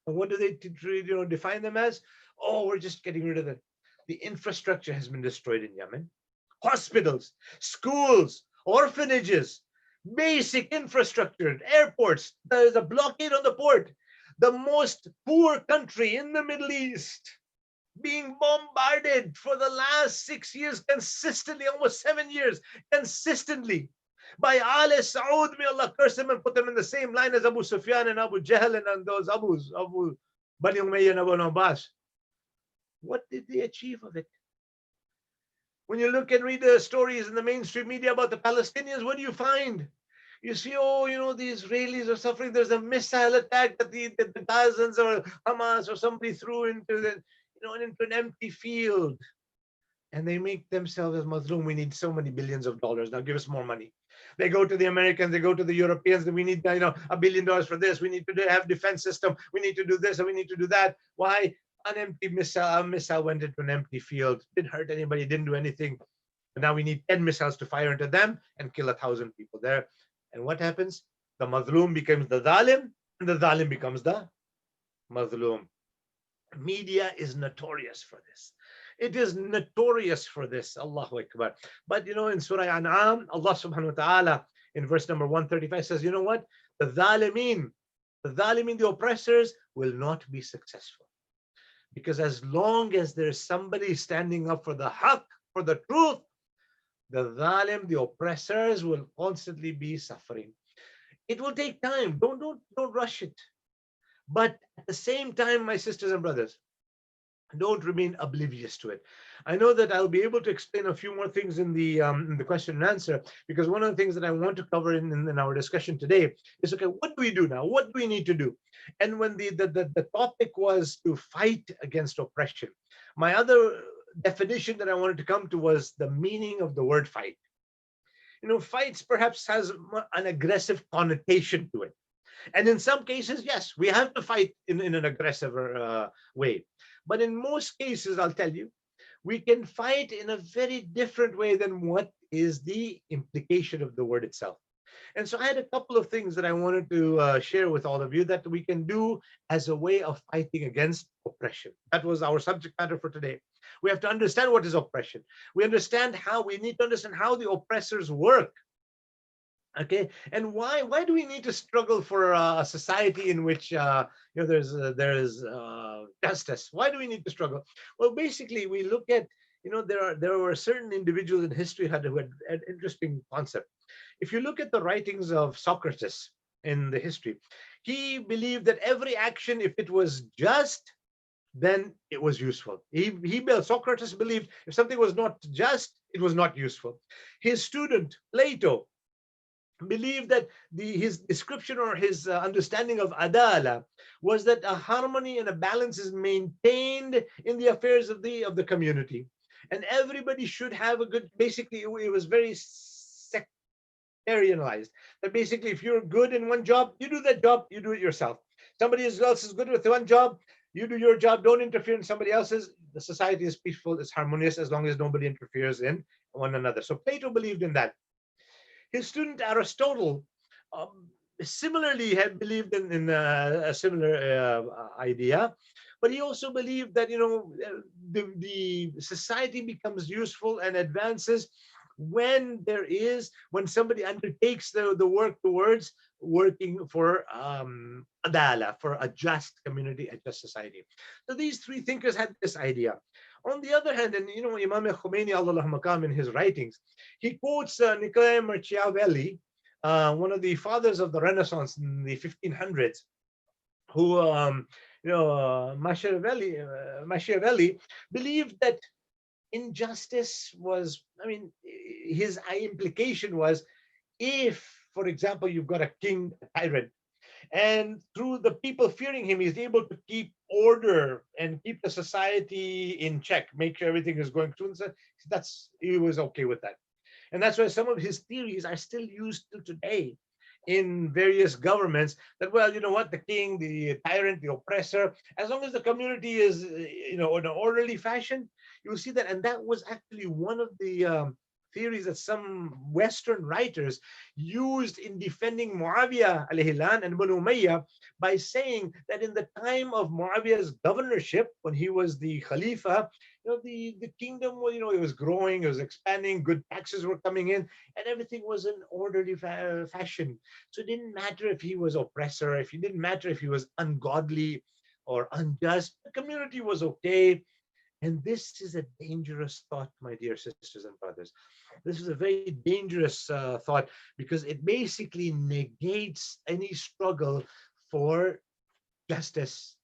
And what do they define them as? Oh, we're just getting rid of it. The infrastructure has been destroyed in Yemen. Hospitals, schools, orphanages, basic infrastructure, airports. There is a blockade on the port. The most poor country in the Middle East being bombarded for the last 6 years consistently, almost 7 years, consistently by Ali Saud. May Allah curse him and put them in the same line as Abu Sufyan and Abu Jahl and those Abu Bani Umayyah and Abu Abbas. What did they achieve of it? When you look and read the stories in the mainstream media about the Palestinians, what do you find? You see, the Israelis are suffering. There's a missile attack that the Gazans or Hamas or somebody threw into into an empty field. and they make themselves as Muslim. We need so many billions of dollars. Now give us more money. They go to the Americans, they go to the Europeans. We need, $1 billion for this. We need to have defense system. We need to do this and we need to do that. Why? An empty missile. A missile went into an empty field. Didn't hurt anybody. Didn't do anything. But now we need 10 missiles to fire into them and kill 1,000 people there. And what happens? The Mazlum becomes the Zalim, and the Zalim becomes the Mazlum. Media is notorious for this. It is notorious for this. Allahu Akbar. But in Surah An'am, Allah subhanahu wa ta'ala in verse number 135 says, you know what? The oppressors will not be successful. Because as long as there's somebody standing up for the haqq, for the truth, the zalim, the oppressors will constantly be suffering. It will take time. Don't rush it. But at the same time, my sisters and brothers, don't remain oblivious to it. I know that I'll be able to explain a few more things in the question and answer, because one of the things that I want to cover in our discussion today is, okay, what do we do now? What do we need to do? And when the topic was to fight against oppression, my other definition that I wanted to come to was the meaning of the word fight. Fights perhaps has an aggressive connotation to it. And in some cases, yes, we have to fight in an aggressive way. But in most cases, I'll tell you, we can fight in a very different way than what is the implication of the word itself. And so I had a couple of things that I wanted to share with all of you that we can do as a way of fighting against oppression. That was our subject matter for today. We have to understand what is oppression. We need to understand how the oppressors work. Okay, and why do we need to struggle for a society in which there's justice? Why do we need to struggle? Well, basically, we look at there were certain individuals in history who had an interesting concept. If you look at the writings of Socrates in the history, he believed that every action, if it was just, then it was useful. Socrates believed if something was not just, it was not useful. His student Plato believed that his description or his understanding of adala was that a harmony and a balance is maintained in the affairs of the community, and everybody should have a good. Basically, it was very sectarianized. That basically, if you're good in one job, you do that job, you do it yourself. Somebody else is good with one job, you do your job. Don't interfere in somebody else's. The society is peaceful, it's harmonious as long as nobody interferes in one another. So Plato believed in that. His student Aristotle similarly had believed in a similar idea, but he also believed that the society becomes useful and advances when somebody undertakes the work towards working for adala, for a just community, a just society. So these three thinkers had this idea. On the other hand, and Imam Khomeini, Allah Makam, in his writings, he quotes Niccolo Machiavelli, one of the fathers of the Renaissance in the 1500s, who, Machiavelli believed that injustice was, his implication was, if, for example, you've got a king, a tyrant, and through the people fearing him, he's able to keep order and keep the society in check, make sure everything is going through. He was okay with that. And that's why some of his theories are still used till today in various governments, that, well, you know what, the king, the tyrant, the oppressor, as long as the community is, in an orderly fashion, you will see that. And that was actually one of the theories that some Western writers used in defending Muawiyah alayhi and Banu Umayyah, by saying that in the time of Muawiyah's governorship, when he was the Khalifa, the kingdom was, it was growing, it was expanding, good taxes were coming in, and everything was in orderly fashion. So it didn't matter if he was oppressor, it didn't matter if he was ungodly or unjust, the community was okay. And this is a dangerous thought, my dear sisters and brothers. This is a very dangerous thought, because it basically negates any struggle for justice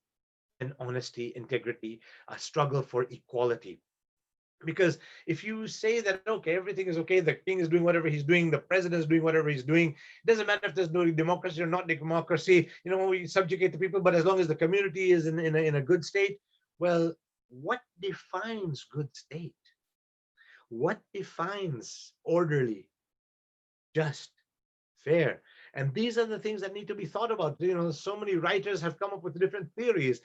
and honesty, integrity, a struggle for equality. Because if you say that, okay, everything is okay, the king is doing whatever he's doing, the president is doing whatever he's doing, it doesn't matter if there's no democracy or not democracy, we subjugate the people, but as long as the community is in a good state, well, what defines good state? What defines orderly, just, fair? And these are the things that need to be thought about. So many writers have come up with different theories,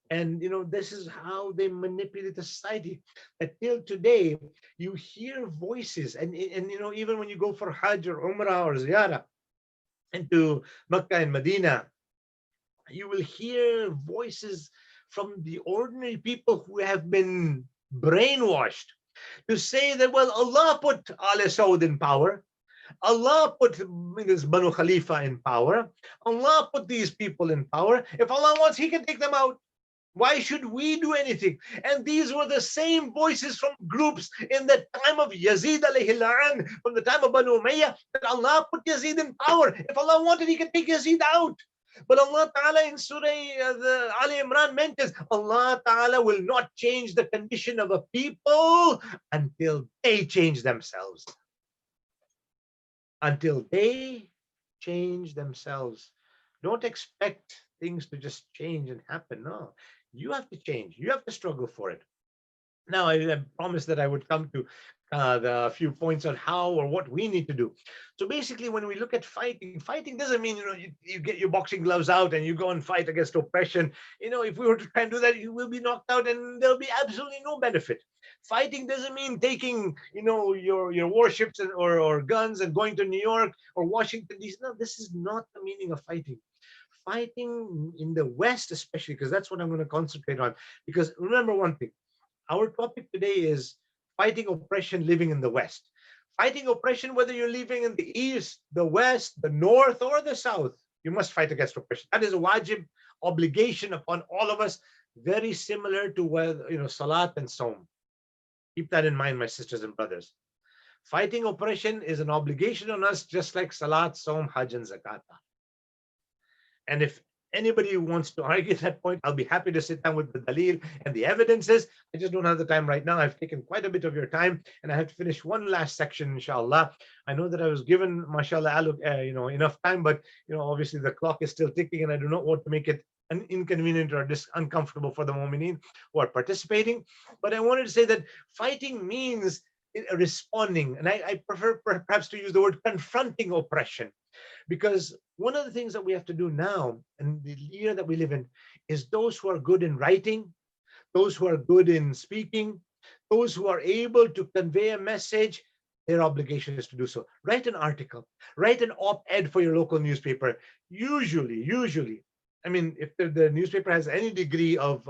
and this is how they manipulate the society. That till today, you hear voices, and even when you go for Hajj or Umrah or Ziyarah into Makkah and Medina, you will hear voices from the ordinary people who have been brainwashed to say that, well, Allah put Al Saud in power. Allah put this Banu Khalifa in power. Allah put these people in power. If Allah wants, He can take them out. Why should we do anything? And these were the same voices from groups in the time of Yazid alayhi la'an, from the time of Banu Umayyah, that Allah put Yazid in power. If Allah wanted, He can take Yazid out. But Allah Ta'ala in Surah Ali Imran mentions, Allah Ta'ala will not change the condition of a people until they change themselves. Until they change themselves. Don't expect things to just change and happen. No, you have to change. You have to struggle for it. Now, I promised that I would come to the few points on how or what we need to do. So basically, when we look at fighting doesn't mean you get your boxing gloves out and you go and fight against oppression. If we were to try and do that, you will be knocked out and there'll be absolutely no benefit. Fighting doesn't mean taking your warships or guns and going to New York or Washington D.C. No, this is not the meaning of fighting. Fighting in the West, especially, because that's what I'm going to concentrate on. Because remember one thing, our topic today is fighting oppression living in the West. Fighting oppression, whether you're living in the East, the West, the North, or the South, you must fight against oppression. That is a wajib obligation upon all of us, very similar to where, Salat and Saum. Keep that in mind, my sisters and brothers. Fighting oppression is an obligation on us, just like Salat, Saum, Hajj, and Zakat. And if anybody wants to argue that point, I'll be happy to sit down with the dalil and the evidences. I just don't have the time right now. I've taken quite a bit of your time, and I have to finish one last section, inshallah. I know that I was given, mashallah, enough time, but obviously the clock is still ticking, and I do not want to make it inconvenient or uncomfortable for the mu'mineen who are participating. But I wanted to say that fighting means responding, and I prefer perhaps to use the word confronting oppression. Because one of the things that we have to do now, in the year that we live in, is those who are good in writing, those who are good in speaking, those who are able to convey a message, their obligation is to do so. Write an article, write an op-ed for your local newspaper. Usually, I mean, if the newspaper has any degree of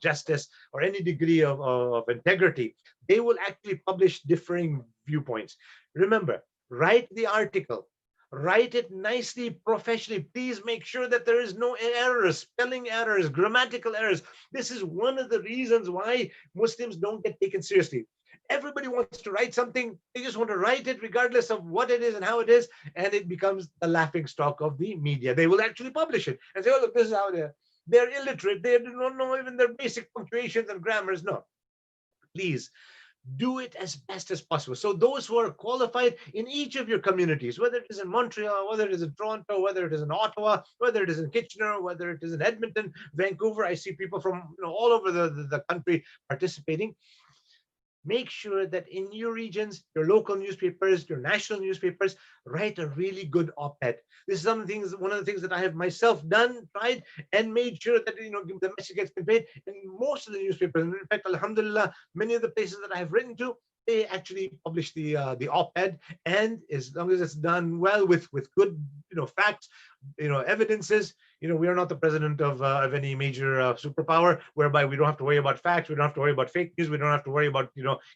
justice or any degree of integrity, they will actually publish differing viewpoints. Remember, write the article. Write it nicely, professionally. Please make sure that there is no errors, spelling errors, grammatical errors. This is one of the reasons why Muslims don't get taken seriously. Everybody wants to write something. They just want to write it regardless of what it is and how it is. And it becomes the laughing stock of the media. They will actually publish it and say, oh, look, this is how they're illiterate. They don't know even their basic punctuations and grammars. No, please do it as best as possible. So those who are qualified in each of your communities, whether it is in Montreal, whether it is in Toronto, whether it is in Ottawa, whether it is in Kitchener, whether it is in Edmonton, Vancouver, I see people from all over the country participating. Make sure that in your regions, your local newspapers, your national newspapers, write a really good op-ed. This is one of the things that I have myself done, tried, and made sure that the message gets conveyed. And most of the newspapers, and in fact, alhamdulillah, many of the places that I have written to, they actually publish the op-ed, and as long as it's done well with good facts, evidences. We are not the president of any major superpower, whereby we don't have to worry about facts, we don't have to worry about fake news, we don't have to worry about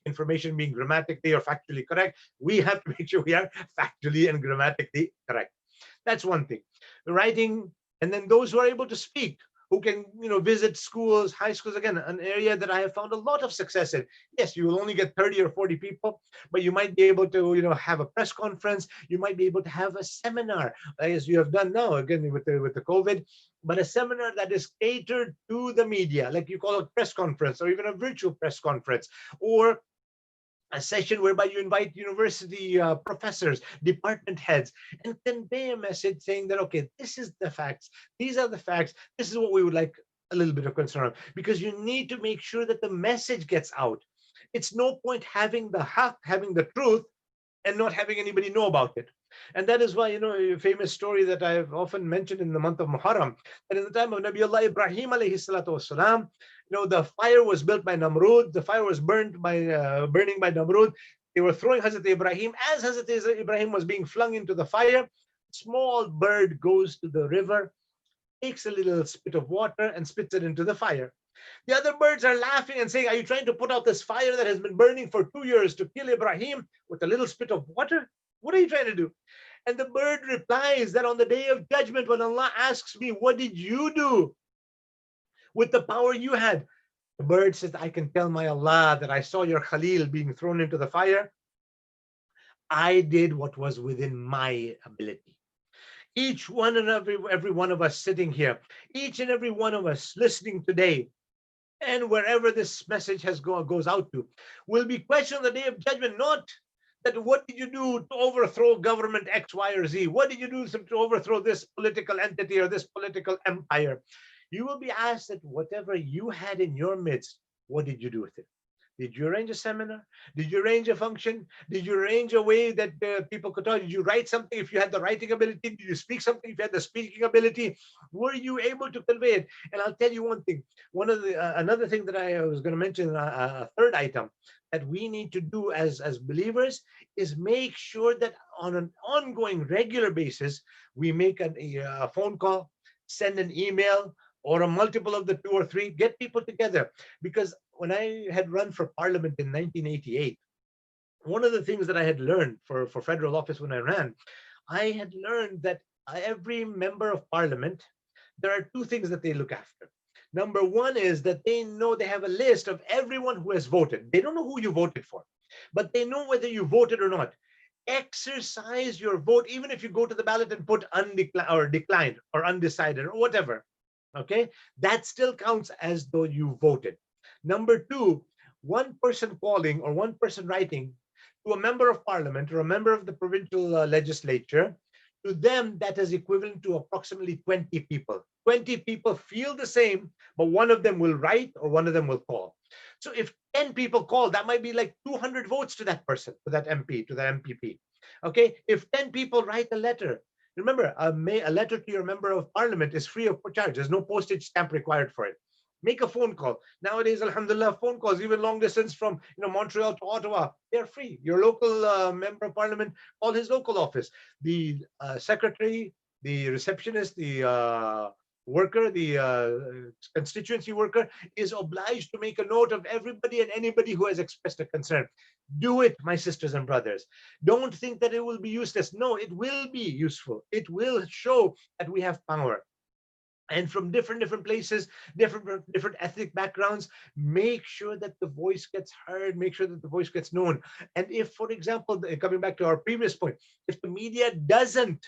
information being grammatically or factually correct. We have to make sure we are factually and grammatically correct. That's one thing. The writing, and then those who are able to speak, who can visit schools, high schools, again, an area that I have found a lot of success in. Yes, you will only get 30 or 40 people, but you might be able to have a press conference. You might be able to have a seminar, as you have done now, again with the COVID, but a seminar that is catered to the media, like you call a press conference or even a virtual press conference, or a session whereby you invite university professors, department heads, and convey a message saying that, okay, this is the facts, these are the facts, this is what we would like a little bit of concern on, because you need to make sure that the message gets out. It's no point having the haq, having the truth, and not having anybody know about it. And that is why, a famous story that I've often mentioned in the month of Muharram, that in the time of Nabi Allah Ibrahim alayhi salatu wasalam, the fire was built by Namrud, the fire was burning by Namrud. They were throwing Hazrat Ibrahim. As Hazrat Ibrahim was being flung into the fire, a small bird goes to the river, takes a little spit of water and spits it into the fire. The other birds are laughing and saying, are you trying to put out this fire that has been burning for 2 years to kill Ibrahim with a little spit of water? What are you trying to do? And the bird replies that on the day of judgment, when Allah asks me, what did you do with the power you had? The bird says, I can tell my Allah that I saw your Khalil being thrown into the fire. I did what was within my ability. Each one and every one of us sitting here, each and every one of us listening today, and wherever this message goes out to, will be questioned on the day of judgment. Not that what did you do to overthrow government X, Y, or Z? What did you do to overthrow this political entity or this political empire? You will be asked that whatever you had in your midst, what did you do with it? Did you arrange a seminar? Did you arrange a function? Did you arrange a way that people could talk? Did you write something if you had the writing ability? Did you speak something if you had the speaking ability? Were you able to convey it? And I'll tell you one thing. Another thing that I was going to mention, a third item that we need to do as believers is make sure that on an ongoing, regular basis, we make a phone call, send an email, or a multiple of the two or three, get people together. Because when I had run for parliament in 1988, one of the things that I had learned for federal office when I ran, I had learned that every member of parliament, there are two things that they look after. Number one is that they know they have a list of everyone who has voted. They don't know who you voted for, but they know whether you voted or not. Exercise your vote, even if you go to the ballot and put undeclined or declined or undecided or whatever. Okay, that still counts as though you voted. Number two, one person calling or one person writing to a member of parliament or a member of the provincial legislature, to them that is equivalent to approximately 20 people. 20 people feel the same, but one of them will write or one of them will call. So if 10 people call, that might be like 200 votes to that person, to that MP, to that MPP. Okay, if 10 people write a letter, remember, a letter to your member of parliament is free of charge. There's no postage stamp required for it. Make a phone call. Nowadays, alhamdulillah, phone calls, even long distance from Montreal to Ottawa, they're free. Your local member of parliament, call his local office. The secretary, the receptionist, the worker, the constituency worker is obliged to make a note of everybody and anybody who has expressed a concern. Do it, my sisters and brothers. Don't think that it will be useless. No, it will be useful. It will show that we have power. And from different places, different ethnic backgrounds, make sure that the voice gets heard, make sure that the voice gets known. And if, for example, coming back to our previous point, if the media doesn't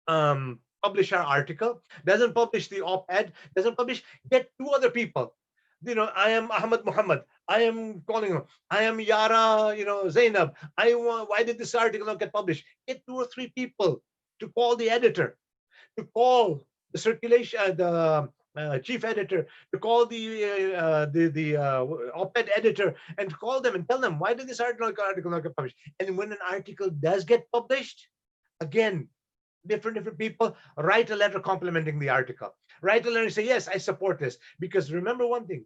publish our article, doesn't publish the op-ed, doesn't publish, get two other people. I am Ahmad Muhammad. I am calling him. I am Yara, Zainab. Why did this article not get published? Get two or three people to call the editor, to call the circulation, the chief editor, to call the op-ed editor, and to call them and tell them, why did this article not get published? And when an article does get published, again, different people write a letter complimenting the article. Write a letter and say, yes, I support this. Because remember one thing,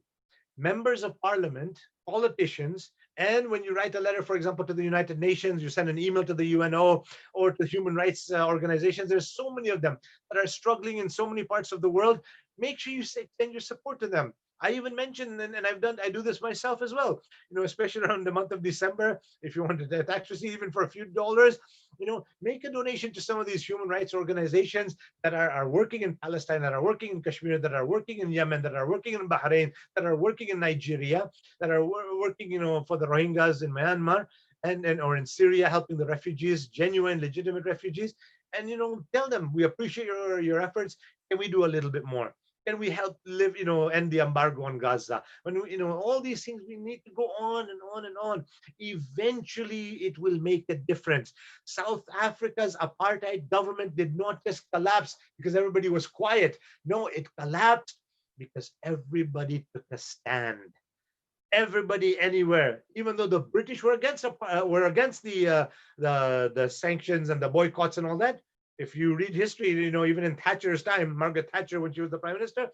members of parliament, politicians, and when you write a letter, for example, to the United Nations, you send an email to the UNO or to human rights organizations, there's so many of them that are struggling in so many parts of the world. Make sure you send your support to them. I even mentioned, and I do this myself as well, especially around the month of December, if you want to tax receipt even for a few dollars, make a donation to some of these human rights organizations that are working in Palestine, that are working in Kashmir, that are working in Yemen, that are working in Bahrain, that are working in Nigeria, that are working, for the Rohingyas in Myanmar and or in Syria, helping the refugees, genuine, legitimate refugees. And, tell them, we appreciate your efforts. Can we do a little bit more? Can we help end the embargo on Gaza? When all these things, we need to go on and on and on. Eventually, it will make a difference. South Africa's apartheid government did not just collapse because everybody was quiet. No, it collapsed because everybody took a stand. Everybody, anywhere. Even though the British were against the sanctions and the boycotts and all that. If you read history, even in Thatcher's time, Margaret Thatcher, when she was the prime minister,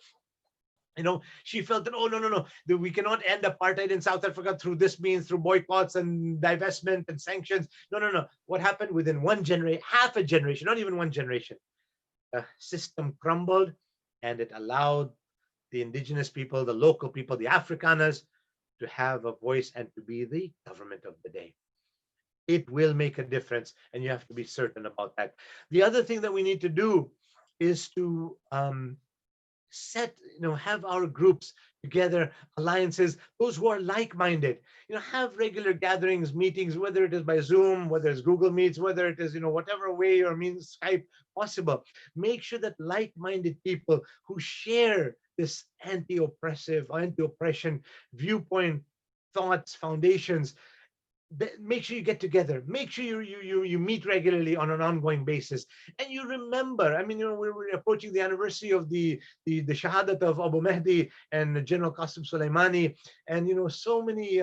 she felt that, oh, no, that we cannot end apartheid in South Africa through this means, through boycotts and divestment and sanctions. No. What happened within one generation, half a generation, not even one generation, the system crumbled, and it allowed the indigenous people, the local people, the Afrikaners, to have a voice and to be the government of the day. It will make a difference, and you have to be certain about that. The other thing that we need to do is to have our groups together, alliances, those who are like-minded, have regular gatherings, meetings, whether it is by Zoom, whether it's Google Meets, whether it is, whatever way or means Skype possible. Make sure that like-minded people who share this anti-oppression viewpoint, thoughts, foundations, make sure you get together. Make sure you meet regularly on an ongoing basis, and you remember. I mean, we're approaching the anniversary of the shahadat of Abu Mahdi and General Qasim Soleimani, and so many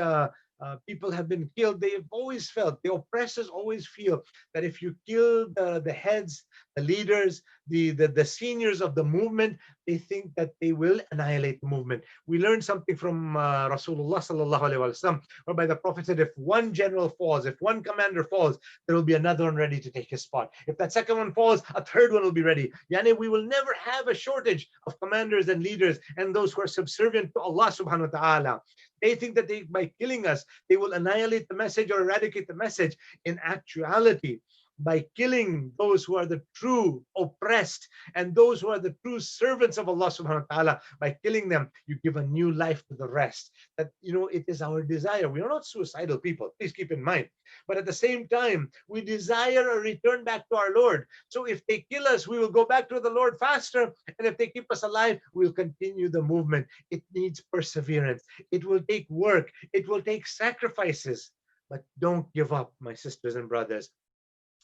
people have been killed. They've always felt, the oppressors always feel, that if you kill the heads, the leaders, the seniors of the movement, they think that they will annihilate the movement. We learned something from Rasulullah sallallahu alaihi wasallam, whereby the Prophet said, if one general falls, if one commander falls, there will be another one ready to take his spot. If that second one falls, a third one will be ready. Yani, we will never have a shortage of commanders and leaders and those who are subservient to Allah subhanahu wa ta'ala. They think that by killing us, they will annihilate the message or eradicate the message. In actuality, by killing those who are the true oppressed and those who are the true servants of Allah subhanahu wa ta'ala, by killing them, you give a new life to the rest. That, it is our desire. We are not suicidal people, please keep in mind. But at the same time, we desire a return back to our Lord. So if they kill us, we will go back to the Lord faster. And if they keep us alive, we'll continue the movement. It needs perseverance. It will take work. It will take sacrifices. But don't give up, my sisters and brothers.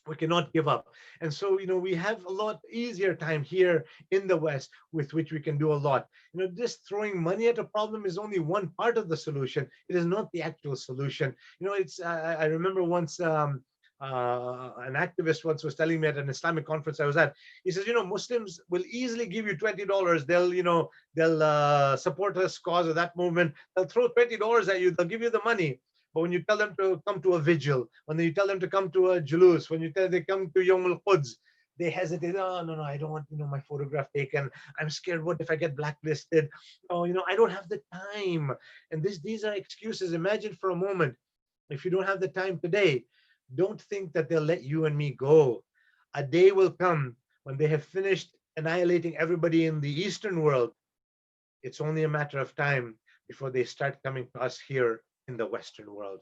We cannot give up. And so, we have a lot easier time here in the West with which we can do a lot. Just throwing money at a problem is only one part of the solution. It is not the actual solution. I remember once an activist once was telling me at an Islamic conference I was at, he says, Muslims will easily give you $20. They'll support this cause or that movement. They'll throw $20 at you. They'll give you the money. But when you tell them to come to a vigil, when you tell them to come to a julus, when you tell them to come to Yawm al-Quds, they hesitate. Oh, no, I don't want, my photograph taken. I'm scared. What if I get blacklisted? Oh, I don't have the time. And these are excuses. Imagine for a moment, if you don't have the time today, don't think that they'll let you and me go. A day will come when they have finished annihilating everybody in the Eastern world. It's only a matter of time before they start coming to us here in the Western world.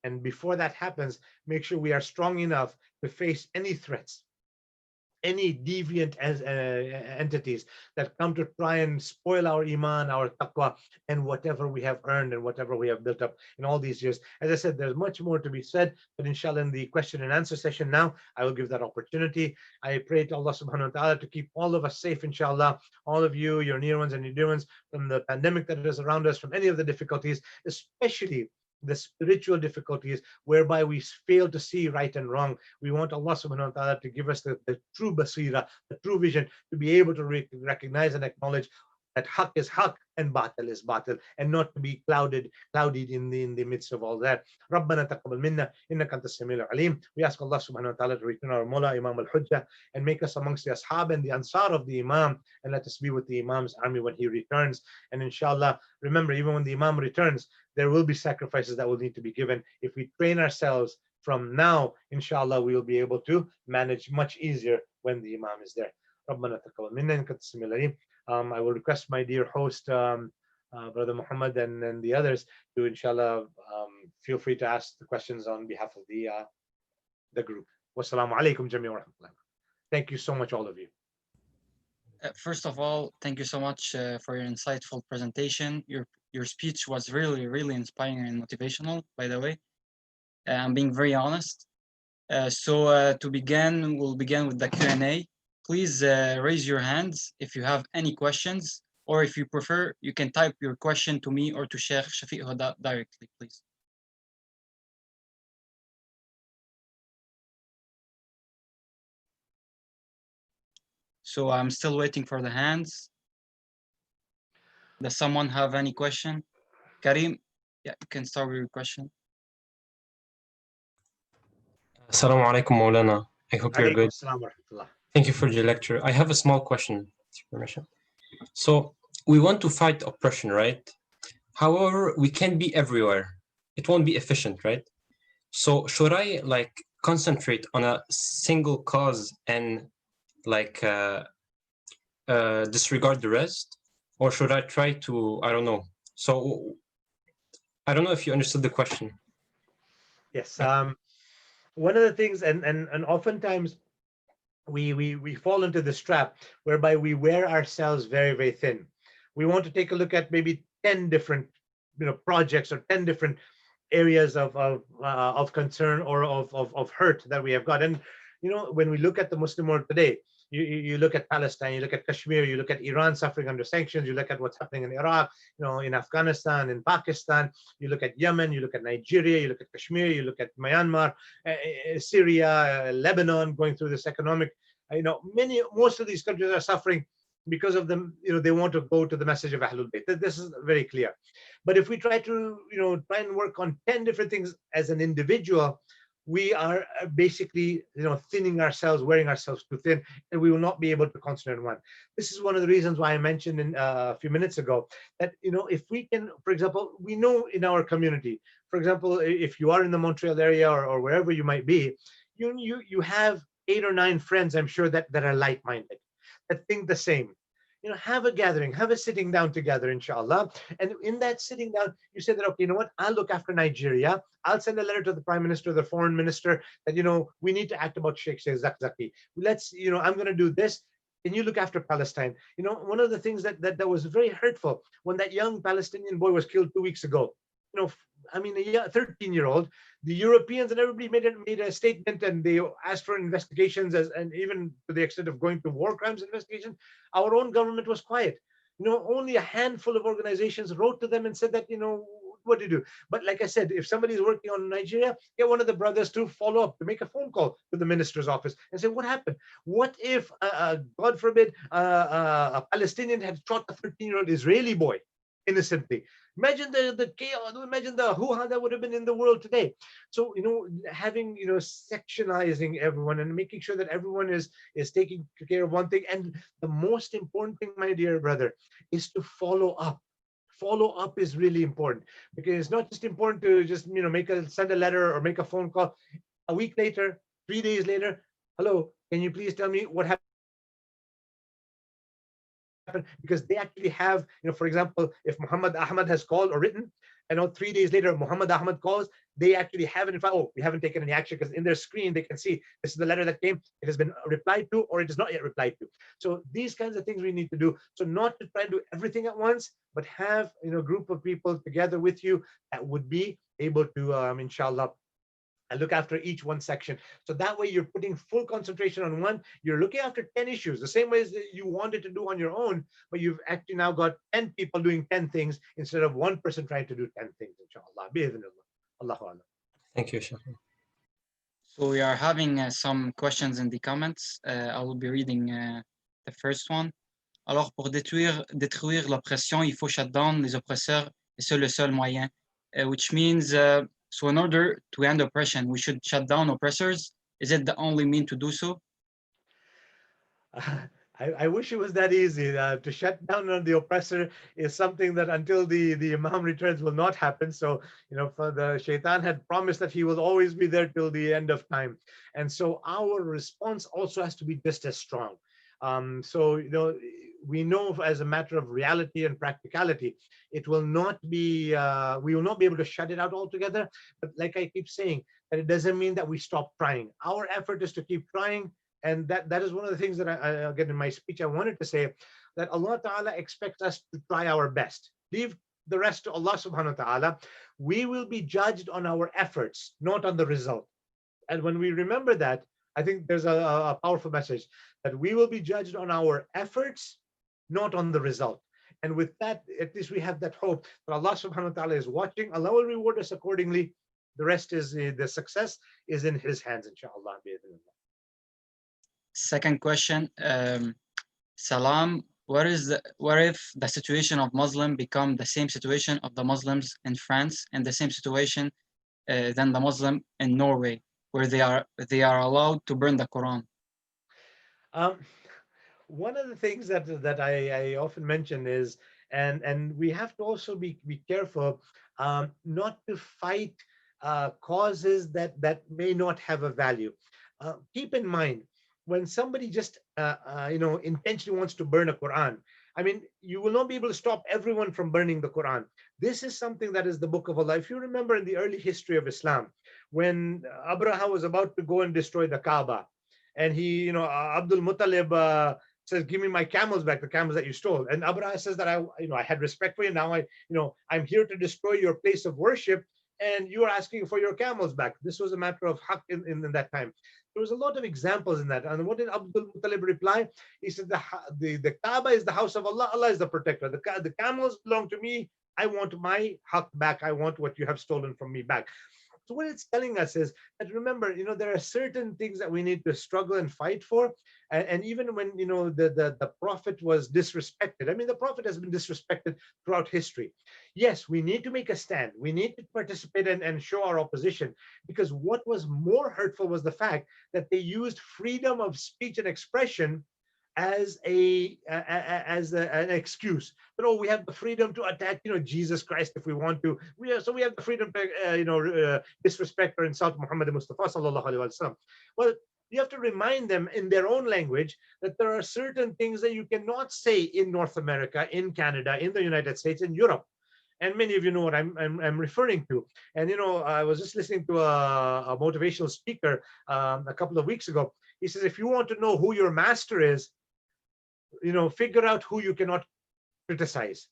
And before that happens, make sure we are strong enough to face any threats, any deviant entities that come to try and spoil our iman, our taqwa, and whatever we have earned and whatever we have built up in all these years. As I said, there's much more to be said, but inshallah, in the question and answer session now, I will give that opportunity. I pray to Allah subhanahu wa ta'ala to keep all of us safe, inshallah, all of you, your near ones and your dear ones, from the pandemic that is around us, from any of the difficulties, especially the spiritual difficulties whereby we fail to see right and wrong. We want Allah subhanahu wa ta'ala to give us the true basira, the true vision, to be able to recognize and acknowledge that haq is haq and batil is batil, and not to be clouded in the midst of all that. رَبَّنَا تَقَبَّلْ مِنَّا إِنَّكَ أَنْتَ السَّمِيعُ الْعَلِيمُ. We ask Allah subhanahu wa ta'ala to return our Mullah Imam al-Hujjah and make us amongst the ashab and the ansar of the Imam, and let us be with the Imam's army when he returns. And inshallah, remember, even when the Imam returns, there will be sacrifices that will need to be given. If we train ourselves from now, inshallah, we will be able to manage much easier when the Imam is there. رَبَّنَا تَقَبَّلْ مِنَّا إِنَّكَ أَنْتَ السَّمِيعُ الْعَلِيمُ. I will request my dear host, Brother Muhammad, and the others to, inshallah, feel free to ask the questions on behalf of the group. Wassalamu alaikum jami'an wa rahmatullah. Thank you so much, all of you. First of all, thank you so much for your insightful presentation. Your speech was really, really inspiring and motivational, by the way. I'm being very honest. So to begin, we'll begin with the Q&A. Please raise your hands if you have any questions. or if you prefer, you can type your question to me or to Sheikh Shafeeq Huda directly, please. So I'm still waiting for the hands. Does someone have any question? Karim, yeah, you can start with your question. Assalamu alaikum, Maulana. I hope you're good. Thank you for the lecture. I have a small question, with your permission. So we want to fight oppression, right? However, we can't be everywhere. It won't be efficient, right? So should I like concentrate on a single cause and like disregard the rest? Or should I try to, I don't know. So I don't know if you understood the question. Yes. One of the things, and oftentimes we fall into this trap whereby we wear ourselves very, very thin. We want to take a look at maybe 10 different projects or 10 different areas of concern or of hurt that we have got. And when we look at the Muslim world today, you look at Palestine, you look at Kashmir, you look at Iran suffering under sanctions, you look at what's happening in Iraq, in Afghanistan, in Pakistan, you look at Yemen, you look at Nigeria, you look at Kashmir, you look at Myanmar, Syria, Lebanon going through this economic, most of these countries are suffering because of them, they want to go to the message of Ahlul Bayt. This is very clear. But if we try to, try and work on 10 different things as an individual, we are basically, thinning ourselves, wearing ourselves too thin, and we will not be able to concentrate on one. This is one of the reasons why I mentioned a few minutes ago that, if we can, for example, we know in our community, for example, if you are in the Montreal area or wherever you might be, you have 8 or 9 friends, I'm sure, that are like-minded, that think the same. Have a gathering, have a sitting down together, inshallah. And in that sitting down, you say that, okay, you know what, I'll look after Nigeria. I'll send a letter to the prime minister, the foreign minister, that, we need to act about Sheikh Zakzaki. Let's, I'm going to do this. Can you look after Palestine? One of the things that was very hurtful when that young Palestinian boy was killed 2 weeks ago, a 13-year-old, the Europeans and everybody made a statement, and they asked for investigations, and even to the extent of going to war crimes investigation. Our own government was quiet. Only a handful of organizations wrote to them and said that, what to do. But like I said, if somebody is working on Nigeria, get one of the brothers to follow up, to make a phone call to the minister's office and say, what happened? What if, God forbid, a Palestinian had shot a 13-year-old Israeli boy innocently? Imagine the chaos, imagine the hoo-ha that would have been in the world today. So, having, sectionizing everyone and making sure that everyone is taking care of one thing. And the most important thing, my dear brother, is to follow up. Follow up is really important, because it's not just important to just, send a letter or make a phone call. A week later, 3 days later, hello, can you please tell me what happened? Because they actually have, for example, if Muhammad Ahmad has called or written, 3 days later Muhammad Ahmad calls, they actually have it in fact, we haven't taken any action, because in their screen they can see this is the letter that came, it has been replied to, or it is not yet replied to. So these kinds of things we need to do. So not to try and do everything at once, but have, a group of people together with you that would be able to, inshallah, and look after each one section. So that way you're putting full concentration on one. You're looking after 10 issues, the same way as you wanted to do on your own, but you've actually now got 10 people doing 10 things instead of one person trying to do 10 things, inshallah. Allahu Akbar. Thank you, Sheikh. So we are having some questions in the comments. I will be reading the first one. Alors, pour détruire l'oppression, il faut shut down les oppresseurs, et c'est le seul moyen. Which means, so in order to end oppression, we should shut down oppressors. Is it the only mean to do so? I wish it was that easy. To shut down on the oppressor is something that until the Imam returns will not happen. So, for the Shaitan had promised that he will always be there till the end of time. And so our response also has to be just as strong. So, we know as a matter of reality and practicality, it will not be, we will not be able to shut it out altogether. But like I keep saying, that it doesn't mean that we stop trying. Our effort is to keep trying. And that is one of the things that I again, in my speech, I wanted to say that Allah Ta'ala expects us to try our best. Leave the rest to Allah Subhanahu wa Ta'ala. We will be judged on our efforts, not on the result. And when we remember that, I think there's a powerful message that we will be judged on our efforts, not on the result. And with that, at least we have that hope that Allah subhanahu wa ta'ala is watching. Allah will reward us accordingly. The rest is the success is in His hands, inshallah. Second question, Salam, what if the situation of Muslim become the same situation of the Muslims in France and the same situation than the Muslim in Norway, where they are allowed to burn the Quran? One of the things that I often mention is, and we have to also be careful not to fight causes that may not have a value. Keep in mind, when somebody just intentionally wants to burn a Quran, I mean, you will not be able to stop everyone from burning the Quran. This is something that is the book of Allah. If you remember in the early history of Islam, when Abraha was about to go and destroy the Kaaba, and he, Abdul Muttalib says, "Give me my camels back, the camels that you stole." And Abraha says that I had respect for you. Now I'm here to destroy your place of worship, and you are asking for your camels back. This was a matter of haqq in that time. There was a lot of examples in that. And what did Abdul Muttalib reply? He said, the Kaaba is the house of Allah. Allah is the protector. The camels belong to me. I want my haqq back. I want what you have stolen from me back. So what it's telling us is that, remember, there are certain things that we need to struggle and fight for. And even when, the Prophet was disrespected, I mean, the Prophet has been disrespected throughout history. Yes, we need to make a stand. We need to participate and show our opposition, because what was more hurtful was the fact that they used freedom of speech and expression as an excuse. But we have the freedom to attack Jesus Christ if we want to. We have the freedom to disrespect or insult Muhammad Mustafa sallallahu alaihi wasallam. Well, you have to remind them in their own language that there are certain things that you cannot say in North America, in Canada, in the United States, in Europe. And many of you know what I'm referring to. And I was just listening to a motivational speaker a couple of weeks ago. He says, if you want to know who your master is, figure out who you cannot criticize.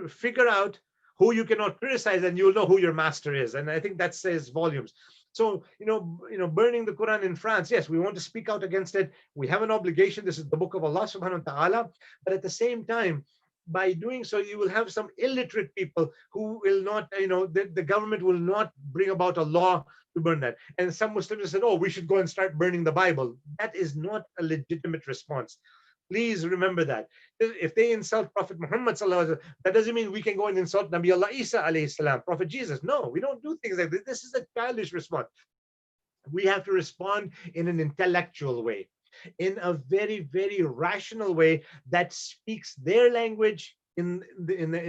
Figure out who you cannot criticize, and you'll know who your master is. And I think that says volumes. So, burning the Quran in France, yes, we want to speak out against it. We have an obligation. This is the book of Allah subhanahu wa ta'ala. But at the same time, by doing so, you will have some illiterate people who will not, the government will not bring about a law to burn that. And some Muslims said, we should go and start burning the Bible. That is not a legitimate response. Please remember that. If they insult Prophet Muhammad sallallahu alaihi wasallam, that doesn't mean we can go and insult Nabi Allah Isa alayhi salam, Prophet Jesus. No, we don't do things like this. This is a childish response. We have to respond in an intellectual way, in a very, very rational way that speaks their language in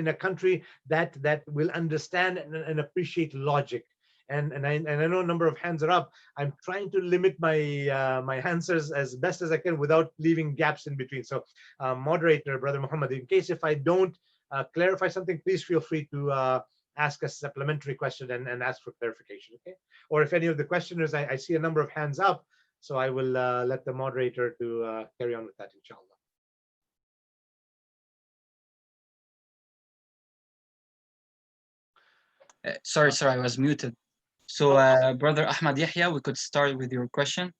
a country that will understand and appreciate logic. And I know a number of hands are up. I'm trying to limit my my answers as best as I can without leaving gaps in between. So, moderator, Brother Muhammad, in case if I don't clarify something, please feel free to ask a supplementary question and ask for clarification, okay? Or if any of the questioners, I see a number of hands up, so I will let the moderator to carry on with that, inshallah. Sorry, I was muted. So, Brother Ahmad Yahya, we could start with your question.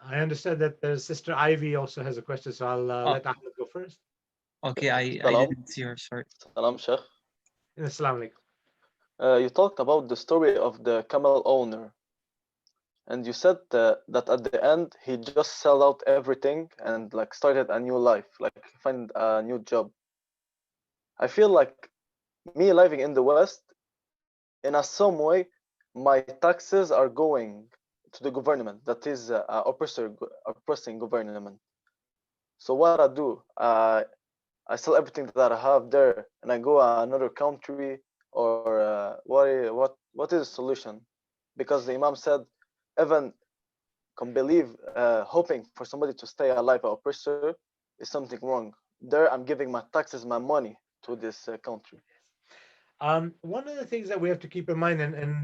I understand that Sister Ivy also has a question, so I'll let Ahmed go first. Okay, I didn't see her, sorry. Salam, Sheikh. Assalamu alaikum. You talked about the story of the camel owner, and you said that at the end he just sold out everything and like started a new life, like find a new job. I feel like me living in the West, in some way, my taxes are going to the government that is oppressing government. So what I do, I sell everything that I have there and I go to another country, or what is the solution? Because the Imam said, even can believe hoping for somebody to stay alive, an oppressor, is something wrong. There I'm giving my taxes, my money to this country. One of the things that we have to keep in mind, and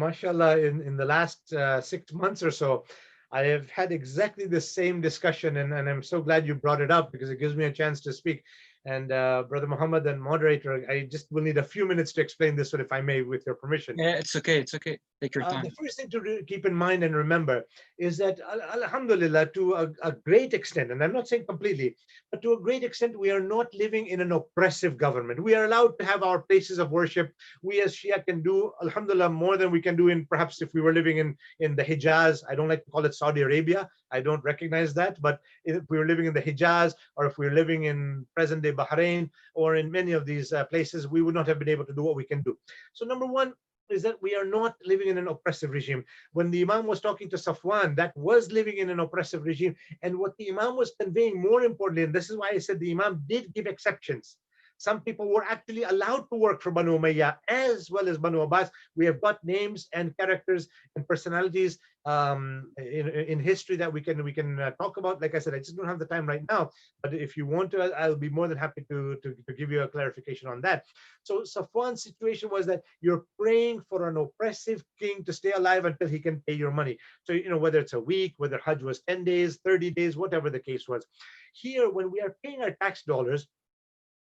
mashallah, in the last 6 months or so, I have had exactly the same discussion, and I'm so glad you brought it up because it gives me a chance to speak. And Brother Muhammad and moderator, I just will need a few minutes to explain this one, if I may, with your permission. Yeah, it's okay. It's okay. Take your time. The first thing to keep in mind and remember is that, alhamdulillah, to a great extent, and I'm not saying completely, but to a great extent, we are not living in an oppressive government. We are allowed to have our places of worship. We as Shia can do, alhamdulillah, more than we can do in perhaps if we were living in the Hijaz. I don't like to call it Saudi Arabia. I don't recognize that. But if we were living in the Hijaz, or if we were living in present-day Bahrain, or in many of these places, we would not have been able to do what we can do. So number one is that we are not living in an oppressive regime. When the Imam was talking to Safwan, that was living in an oppressive regime. And what the Imam was conveying, more importantly, and this is why I said the Imam did give exceptions. Some people were actually allowed to work for Banu Umayyah as well as Banu Abbas. We have got names and characters and personalities in history that we can talk about. Like I said, I just don't have the time right now. But if you want to, I'll be more than happy to give you a clarification on that. So Safwan's situation was that you're praying for an oppressive king to stay alive until he can pay your money. So, whether it's a week, whether Hajj was 10 days, 30 days, whatever the case was. Here, when we are paying our tax dollars,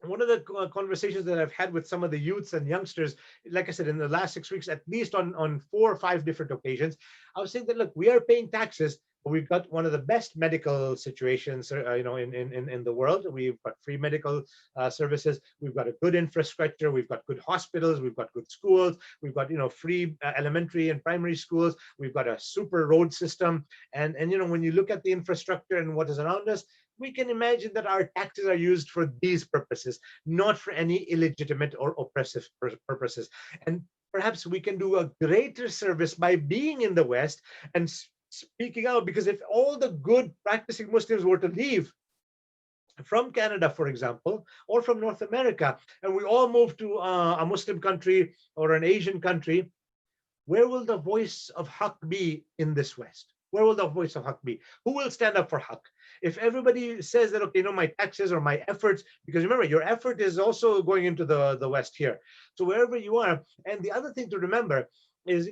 one of the conversations that I've had with some of the youths and youngsters, like I said, in the last 6 weeks, at least on 4 or 5 different occasions, I was saying that, look, we are paying taxes, but we've got one of the best medical situations, in the world. We've got free medical services. We've got a good infrastructure. We've got good hospitals. We've got good schools. We've got, free elementary and primary schools. We've got a super road system. And when you look at the infrastructure and what is around us, we can imagine that our taxes are used for these purposes, not for any illegitimate or oppressive purposes. And perhaps we can do a greater service by being in the West and speaking out, because if all the good practicing Muslims were to leave from Canada, for example, or from North America, and we all move to a Muslim country or an Asian country, where will the voice of Haqq be in this West? Where will the voice of Haqq be? Who will stand up for Haqq? If everybody says that, okay, my taxes or my efforts, because remember, your effort is also going into the West here. So wherever you are, and the other thing to remember is,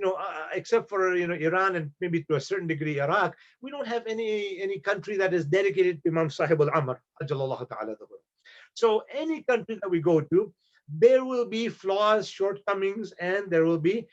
except for, Iran and maybe to a certain degree Iraq, we don't have any country that is dedicated to Imam Sahib al-Amr. So any country that we go to, there will be flaws, shortcomings, and there will be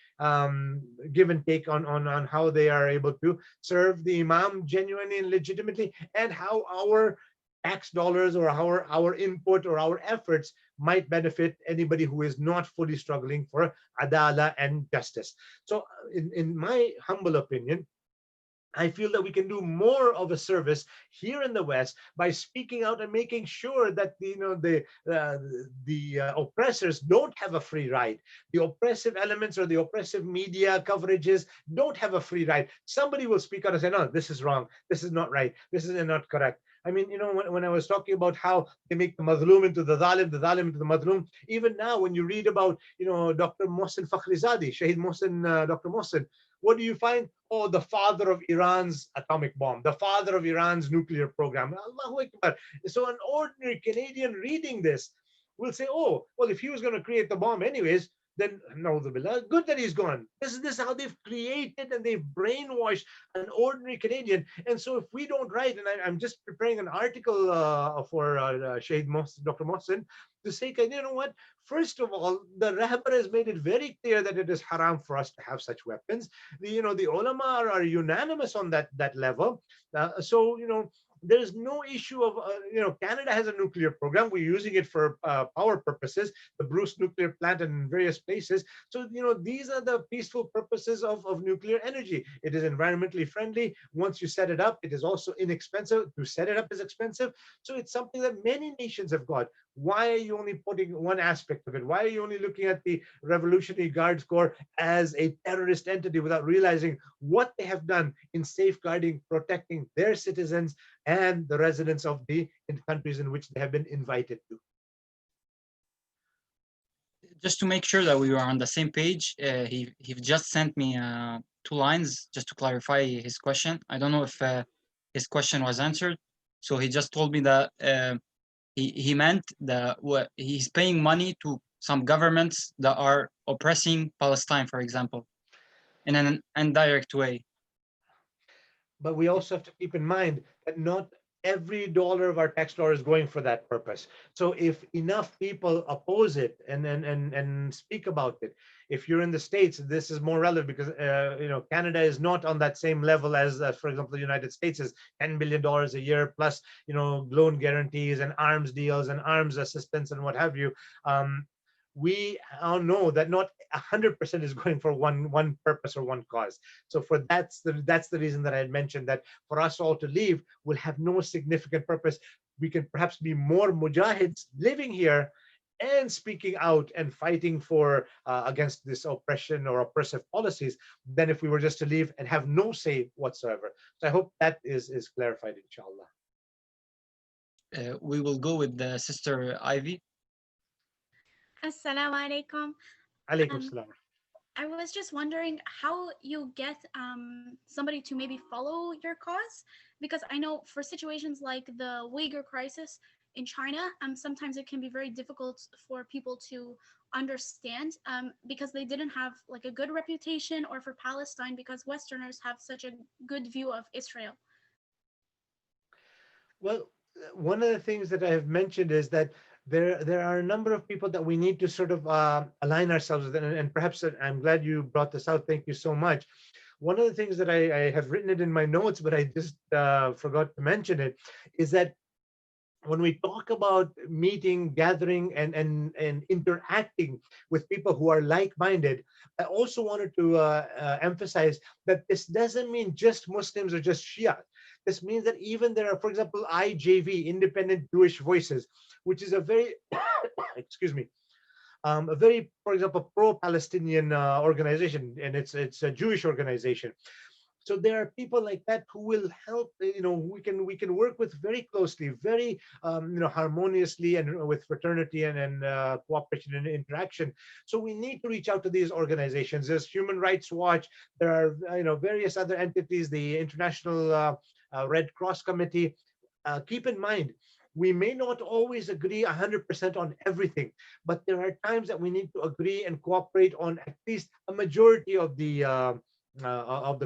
give and take on how they are able to serve the Imam genuinely and legitimately, and how our tax dollars or our input or our efforts might benefit anybody who is not fully struggling for adala and justice. So in my humble opinion, I feel that we can do more of a service here in the West by speaking out and making sure that the oppressors don't have a free ride. The oppressive elements or the oppressive media coverages don't have a free ride. Somebody will speak out and say, no, this is wrong. This is not right. This is not correct. I mean, when I was talking about how they make the mazloom into the zalim into the mazloom, even now when you read about, Dr. Mohsen Fakhrizadeh, Shaheed Mohsen, Dr. Mohsen, what do you find? Oh, the father of Iran's atomic bomb, the father of Iran's nuclear program. Allahu Akbar. So an ordinary Canadian reading this will say, oh, well, if he was going to create the bomb anyways, then na'udhu, good that he's gone. This is how they've created and they've brainwashed an ordinary Canadian. And so if we don't write, and I'm just preparing an article for Shaheed Mohsen, Dr. Mohsen, to say, you know what? First of all, the Rahbar has made it very clear that it is haram for us to have such weapons. The ulama are unanimous on that level. So there's no issue of Canada has a nuclear program. We're using it for power purposes, the Bruce nuclear plant and various places. So these are the peaceful purposes of nuclear energy. It is environmentally friendly. Once you set it up, it is also inexpensive. To set it up is expensive. So it's something that many nations have got. Why are you only putting one aspect of it? Why are you only looking at the Revolutionary Guards Corps as a terrorist entity without realizing what they have done in safeguarding, protecting their citizens and the residents of the countries in which they have been invited to? Just to make sure that we were on the same page, he just sent me 2 lines just to clarify his question. I don't know if his question was answered. So he just told me that he meant that he's paying money to some governments that are oppressing Palestine, for example, in an indirect way. But we also have to keep in mind that not every dollar of our tax dollar is going for that purpose. So if enough people oppose it and speak about it, if you're in the States, this is more relevant because Canada is not on that same level as, for example, the United States is $10 billion a year plus loan guarantees and arms deals and arms assistance and what have you. We all know that not 100% is going for one purpose or one cause. So for that's the reason that I had mentioned that for us all to leave will have no significant purpose. We can perhaps be more mujahids living here and speaking out and fighting for against this oppression or oppressive policies than if we were just to leave and have no say whatsoever. So I hope that is clarified, inshallah. We will go with the Sister Ivy. Assalamu alaikum. Alaikum salam. I was just wondering how you get somebody to maybe follow your cause, because I know for situations like the Uyghur crisis in China, sometimes it can be very difficult for people to understand because they didn't have like a good reputation, or for Palestine because Westerners have such a good view of Israel. Well, one of the things that I have mentioned is that there are a number of people that we need to sort of align ourselves with, and perhaps I'm glad you brought this out. Thank you so much. One of the things that I have written it in my notes, but I just forgot to mention it, is that when we talk about meeting, gathering, and interacting with people who are like-minded, I also wanted to emphasize that this doesn't mean just Muslims or just Shia. This means that even there are, for example, IJV, Independent Jewish Voices, which is a very, excuse me, a very, for example, pro-Palestinian organization, and it's a Jewish organization. So there are people like that who will help. We can work with very closely, very harmoniously, and with fraternity and cooperation and interaction. So we need to reach out to these organizations. There's Human Rights Watch. There are various other entities, the International Red Cross Committee. Keep in mind, we may not always agree 100% on everything, but there are times that we need to agree and cooperate on at least a majority of the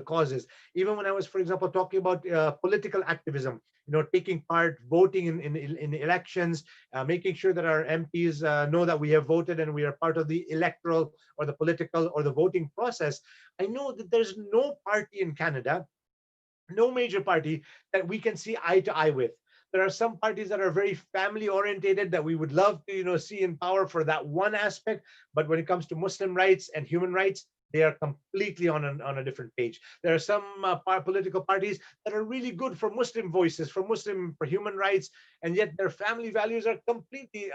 causes. Even when I was, for example, talking about political activism, taking part, voting in elections, making sure that our MPs know that we have voted and we are part of the electoral or the political or the voting process. I know that there's no party in Canada, no major party that we can see eye to eye with. There are some parties that are very family orientated that we would love to see in power for that one aspect, but when it comes to Muslim rights and human rights, they are completely on a different page. There are some political parties that are really good for Muslim voices, for human rights, and yet their family values are completely,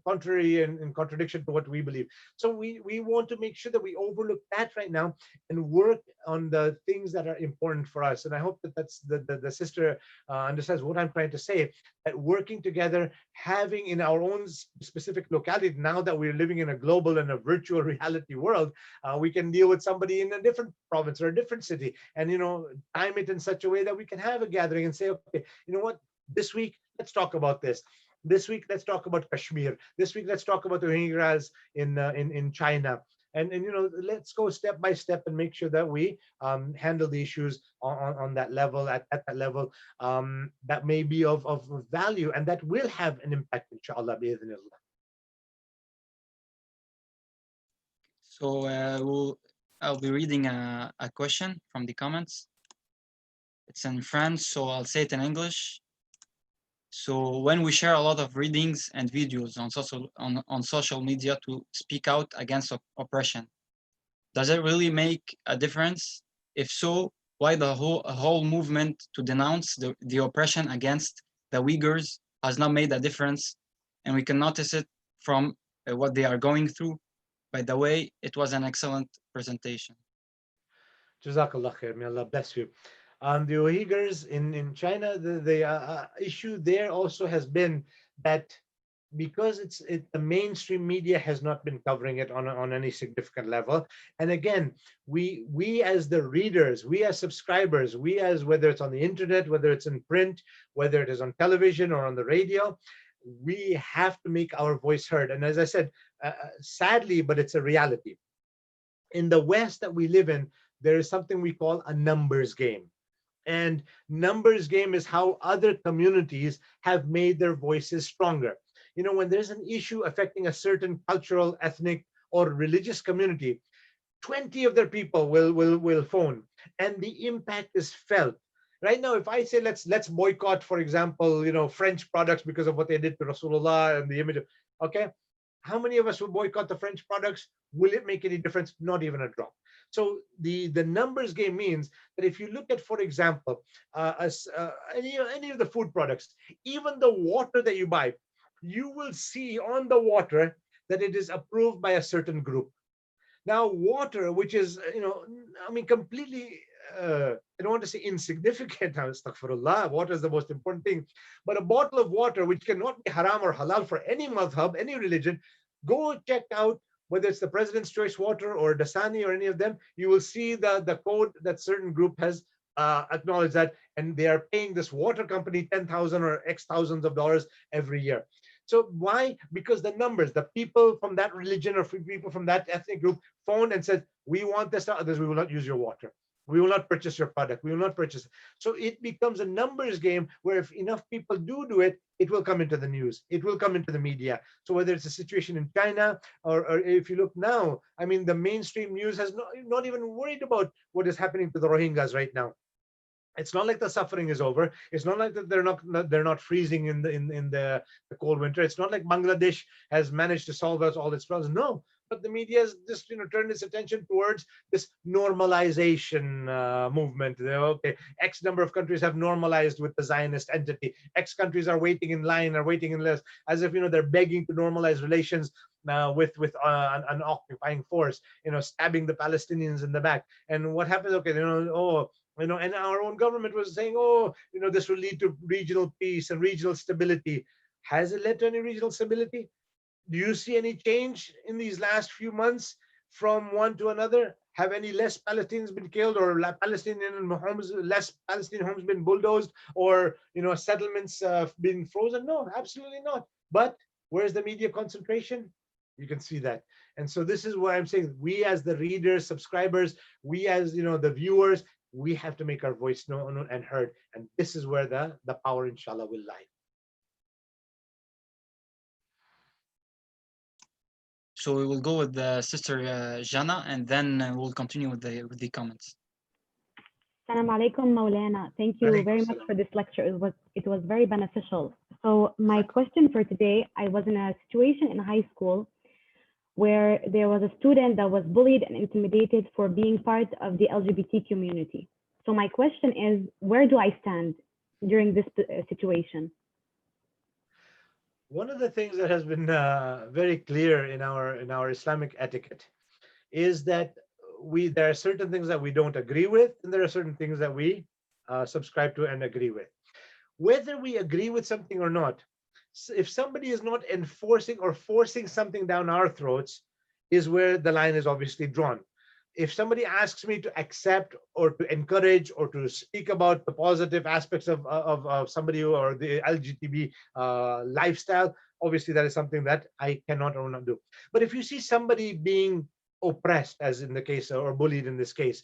contrary and in contradiction to what we believe. So we want to make sure that we overlook that right now and work on the things that are important for us. And I hope that that's the sister understands what I'm trying to say. That working together, having in our own specific locality, now that we're living in a global and a virtual reality world, we can deal with somebody in a different province or a different city, and time it in such a way that we can have a gathering and say, okay, you know what, this week let's talk about this. This week let's talk about Kashmir. This week let's talk about the Rohingyas in China. And let's go step by step and make sure that we handle the issues on that level, at that level, that may be of value and that will have an impact, inshallah, bi'idhnillah. So I'll be reading a question from the comments. It's in French, so I'll say it in English. So when we share a lot of readings and videos on social media to speak out against oppression, does it really make a difference? If so, why the whole movement to denounce the oppression against the Uyghurs has not made a difference, and we can notice it from what they are going through? By the way, it was an excellent presentation. Jazakallah khair. May Allah bless you. The Uyghurs in China, the issue there also has been that because the mainstream media has not been covering it on any significant level. And again, we as the readers, we as subscribers, we as, whether it's on the internet, whether it's in print, whether it is on television or on the radio, we have to make our voice heard. And as I said, sadly, but it's a reality. In the West that we live in, there is something we call a numbers game. And numbers game is how other communities have made their voices stronger. You know, when there's an issue affecting a certain cultural, ethnic, or religious community, 20 of their people will phone, and the impact is felt. Right now, if I say let's boycott, for example, French products because of what they did to Rasulullah and the image of, okay, how many of us will boycott the French products? Will it make any difference? Not even a drop. So the numbers game means that if you look at, for example, any of the food products, even the water that you buy, you will see on the water that it is approved by a certain group. Now, water, which is, I mean, completely, I don't want to say insignificant, astaghfirullah, water is the most important thing, but a bottle of water, which cannot be haram or halal for any madhab, any religion, go check out whether it's the President's Choice Water or Dasani or any of them, you will see the code that certain group has acknowledged that, and they are paying this water company 10,000 or X thousands of dollars every year. So why? Because the numbers, the people from that religion or people from that ethnic group phoned and said, we want this, others, we will not use your water. We will not purchase your product. We will not purchase it. So it becomes a numbers game where if enough people do it, it will come into the news. It will come into the media. So whether it's a situation in China or if you look now, I mean, the mainstream news has not even worried about what is happening to the Rohingyas right now. It's not like the suffering is over. It's not like that they're not freezing in the cold winter. It's not like Bangladesh has managed to solve us all its problems. No, but the media has just turned its attention towards this normalization movement. Okay, X number of countries have normalized with the Zionist entity. X countries are waiting in line, are waiting in list, as if they're begging to normalize relations with an occupying force. Stabbing the Palestinians in the back. And what happens? Okay, and our own government was saying, this will lead to regional peace and regional stability. Has it led to any regional stability? Do you see any change in these last few months from one to another? Have any less Palestinians been killed, or less Palestinian homes been bulldozed, or settlements been frozen? No, absolutely not. But where's the media concentration? You can see that. And so this is why I'm saying, we as the readers, subscribers, we as the viewers, we have to make our voice known and heard. And this is where the power, inshallah, will lie. So we will go with the sister Jana, and then we'll continue with the comments. Assalamu alaikum, Maulana. Thank you very much for this lecture. It was very beneficial. So my question for today, I was in a situation in high school where there was a student that was bullied and intimidated for being part of the LGBT community. So my question is, where do I stand during this situation? One of the things that has been very clear in our Islamic etiquette is that there are certain things that we don't agree with, and there are certain things that we subscribe to and agree with. Whether we agree with something or not, if somebody is not enforcing or forcing something down our throats, is where the line is obviously drawn. If somebody asks me to accept or to encourage or to speak about the positive aspects of somebody or the LGBT lifestyle, obviously that is something that I cannot or not do. But if you see somebody being oppressed, as in the case, or bullied in this case,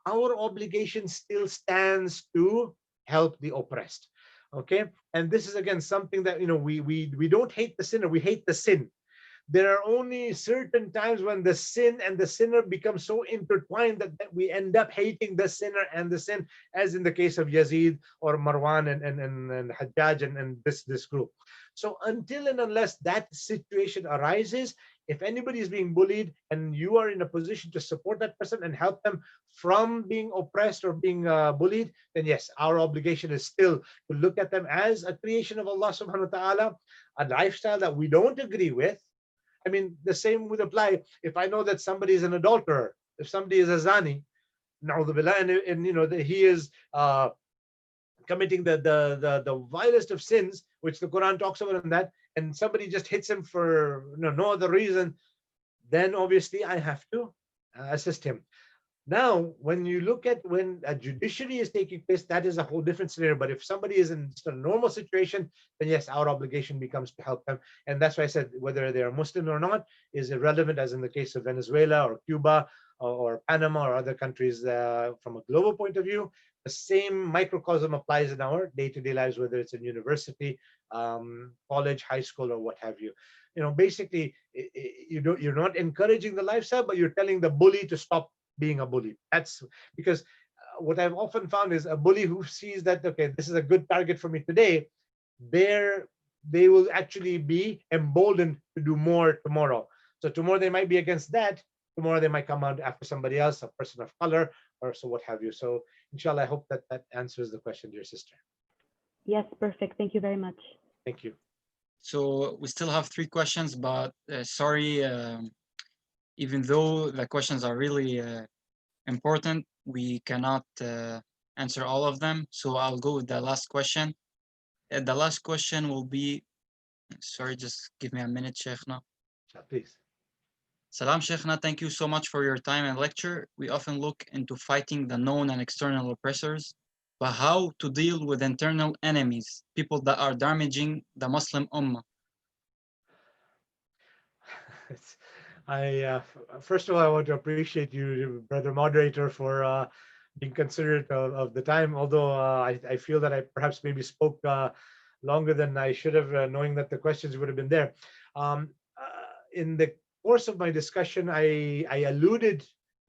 our obligation still stands to help the oppressed. Okay, and this is again something that we don't hate the sinner, we hate the sin. There are only certain times when the sin and the sinner become so intertwined that we end up hating the sinner and the sin, as in the case of Yazid or Marwan and Hajjaj and this group. So until and unless that situation arises, if anybody is being bullied and you are in a position to support that person and help them from being oppressed or being bullied, then yes, our obligation is still to look at them as a creation of Allah subhanahu wa ta'ala, a lifestyle that we don't agree with. I mean, the same would apply if I know that somebody is an adulterer, if somebody is a zani, and he is committing the vilest of sins, which the Quran talks about in that, and somebody just hits him for no other reason, then obviously I have to assist him. Now, when you look at when a judiciary is taking place, that is a whole different scenario. But if somebody is in a normal situation, then yes, our obligation becomes to help them. And that's why I said whether they are Muslim or not is irrelevant, as in the case of Venezuela or Cuba or Panama or other countries from a global point of view. the same microcosm applies in our day-to-day lives, whether it's in university, college, high school, or what have you. Basically, you're not encouraging the lifestyle, but you're telling the bully to stop being a bully. That's because what I've often found is a bully who sees that, okay, this is a good target for me today, they will actually be emboldened to do more tomorrow. So tomorrow they might be against that. Tomorrow they might come out after somebody else, a person of color, or so what have you. So inshallah, I hope that answers the question, dear sister. Yes, perfect. Thank you very much. Thank you. So we still have 3 questions, but sorry, even though the questions are really important, we cannot answer all of them. So I'll go with the last question. The last question will be, sorry, just give me a minute, Sheikhna. Please. Salam, Sheikhna. Thank you so much for your time and lecture. We often look into fighting the known and external oppressors, but how to deal with internal enemies, people that are damaging the Muslim Ummah? First of all, I want to appreciate you, brother moderator, for being considerate of the time. Although I feel that I perhaps maybe spoke longer than I should have, knowing that the questions would have been there. In the course of my discussion, I alluded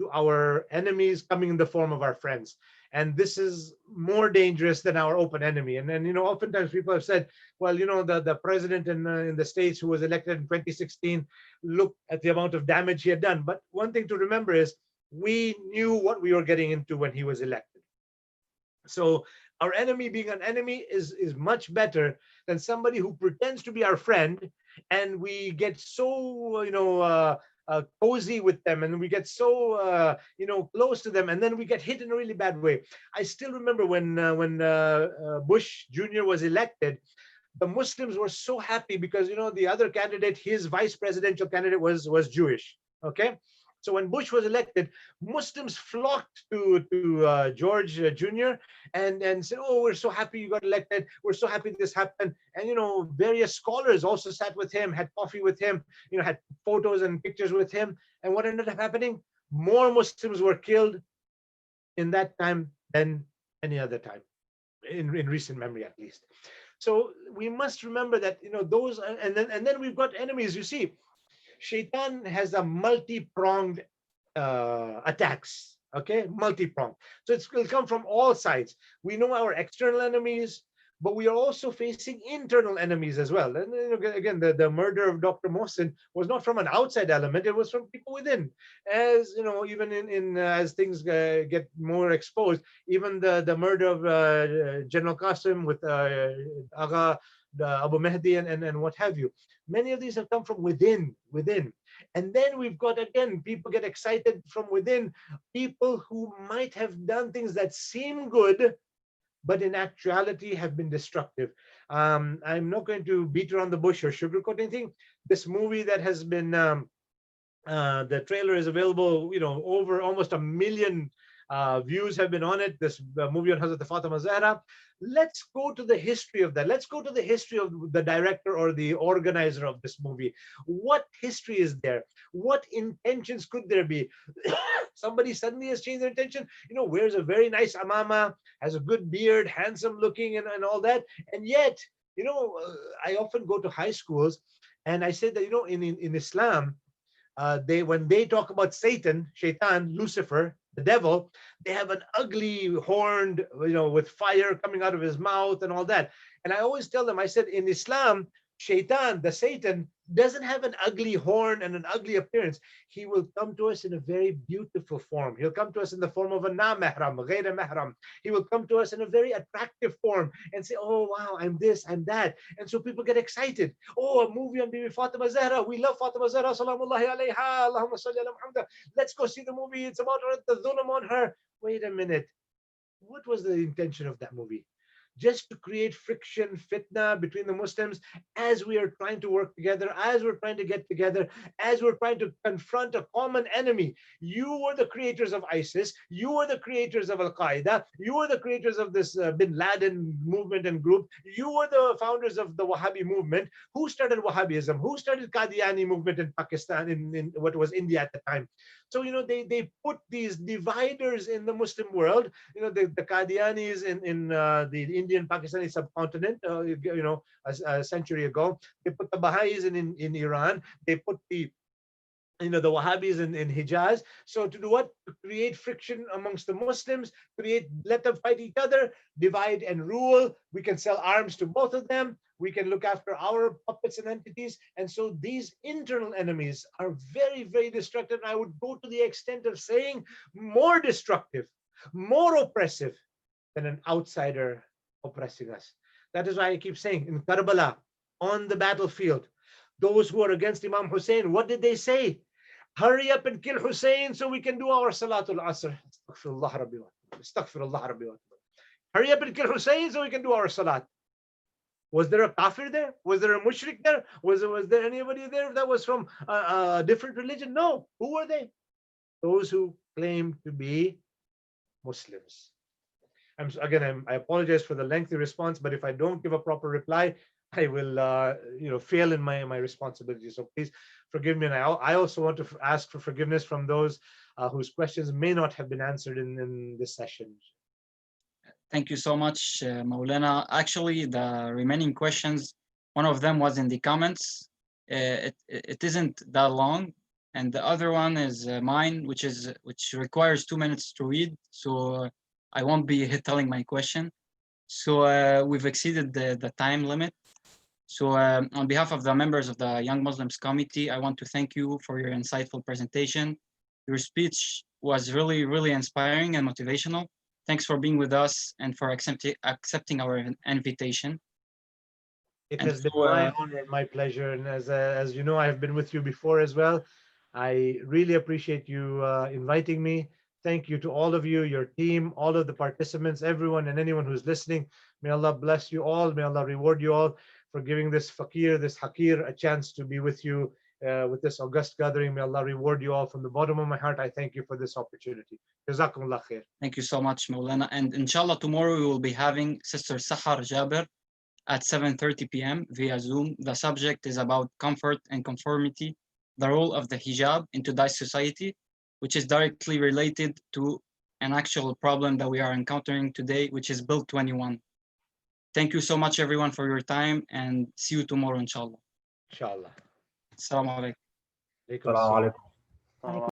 to our enemies coming in the form of our friends. And this is more dangerous than our open enemy. And then, oftentimes people have said, well, the president in the States who was elected in 2016, look at the amount of damage he had done. But one thing to remember is we knew what we were getting into when he was elected. So our enemy being an enemy is much better than somebody who pretends to be our friend, and we get so cozy with them, and we get so close to them, and then we get hit in a really bad way. I still remember when Bush Jr. was elected, the Muslims were so happy because the other candidate, his vice presidential candidate, was Jewish. Okay. So when Bush was elected, Muslims flocked to George Jr. and said, "Oh, we're so happy you got elected. We're so happy this happened." And various scholars also sat with him, had coffee with him, had photos and pictures with him. And what ended up happening? More Muslims were killed in that time than any other time, in recent memory at least. So we must remember that those, and then we've got enemies. You see, Shaitan has a multi-pronged attacks. Okay, multi-pronged. So it'll come from all sides. We know our external enemies, but we are also facing internal enemies as well. And again, the murder of Dr. Mohsen was not from an outside element; it was from people within. As even as things get more exposed, even the murder of General Qasim with Agha Abu Mahdi and what have you. Many of these have come from within. And then we've got, again, people get excited from within, people who might have done things that seem good, but in actuality have been destructive. I'm not going to beat around the bush or sugarcoat anything. This movie that has been, the trailer is available, over almost 1 million views have been on it. This movie on Hazrat Fatima Zahra. Let's go to the history of that. Let's go to the history of the director or the organizer of this movie. What history is there? What intentions could there be? Somebody suddenly has changed their intention, wears a very nice amama, has a good beard, handsome looking and all that. And yet, I often go to high schools and I say that, in Islam, when they talk about Satan, Shaitan, Lucifer, the devil, they have an ugly horned, with fire coming out of his mouth and all that. And I always tell them, I said, in Islam, Shaitan, the Satan, doesn't have an ugly horn and an ugly appearance. He will come to us in a very beautiful form. He'll come to us in the form of a na-mahram, ghayra mahram. He will come to us in a very attractive form and say, "Oh, wow, I'm this, I'm that." And so people get excited. "Oh, a movie on Bibi Fatima Zahra. We love Fatima Zahra. Salamullahi alayha. Allahumma salli ala Muhammad. Let's go see the movie. It's about the dhulm on her." Wait a minute. What was the intention of that movie? just to create friction, fitna between the Muslims as we are trying to work together, as we're trying to get together, as we're trying to confront a common enemy. You were the creators of ISIS. You were the creators of Al-Qaeda. You were the creators of this Bin Laden movement and group. You were the founders of the Wahhabi movement. Who started Wahhabism? Who started Qadiani movement in Pakistan, in what was India at the time? So, they put these dividers in the Muslim world, the Qadianis in the Indian Pakistani subcontinent, a century ago. They put the Baha'is in Iran. They put the Wahhabis in Hijaz. So to do what? To create friction amongst the Muslims, let them fight each other, divide and rule. We can sell arms to both of them. We can look after our puppets and entities. And so these internal enemies are very, very destructive. And I would go to the extent of saying more destructive, more oppressive than an outsider oppressing us. That is why I keep saying in Karbala, on the battlefield, those who are against Imam Hussein, what did they say? Hurry up and kill Hussein so we can do our Salatul Asr. Astaghfirullah Rabbi wa Astaghfirullah Rabbi wa Hurry up and kill Hussein so we can do our Salat. Was there a kafir there? Was there a mushrik there? Was there anybody there that was from a different religion? No. Who were they? Those who claim to be Muslims. I apologize for the lengthy response, but if I don't give a proper reply, I will, fail in my responsibility. So please forgive me. And I also want to ask for forgiveness from those whose questions may not have been answered in this session. Thank you so much, Maulana. Actually, the remaining questions, one of them was in the comments. It isn't that long, and the other one is mine, which requires 2 minutes to read. So I won't be telling my question. So we've exceeded the time limit. So on behalf of the members of the Young Muslims Committee, I want to thank you for your insightful presentation. Your speech was really, really inspiring and motivational. Thanks for being with us and for accepting our invitation. It has been my honor and my pleasure. And as you know, I have been with you before as well. I really appreciate you inviting me. Thank you to all of you, your team, all of the participants, everyone and anyone who's listening. May Allah bless you all. May Allah reward you all for giving this fakir, this hakir, a chance to be with you with this august gathering. May Allah reward you all from the bottom of my heart. I thank you for this opportunity. Jazakumullah khair. Thank you so much, Maulana. And inshallah, tomorrow we will be having Sister Sahar Jaber at 7:30 p.m. via Zoom. The subject is about comfort and conformity, the role of the hijab in today's society, which is directly related to an actual problem that we are encountering today, which is Bill 21. Thank you so much, everyone, for your time, and see you tomorrow, inshallah. Inshallah. Assalamu alaikum. Alaikum assalam.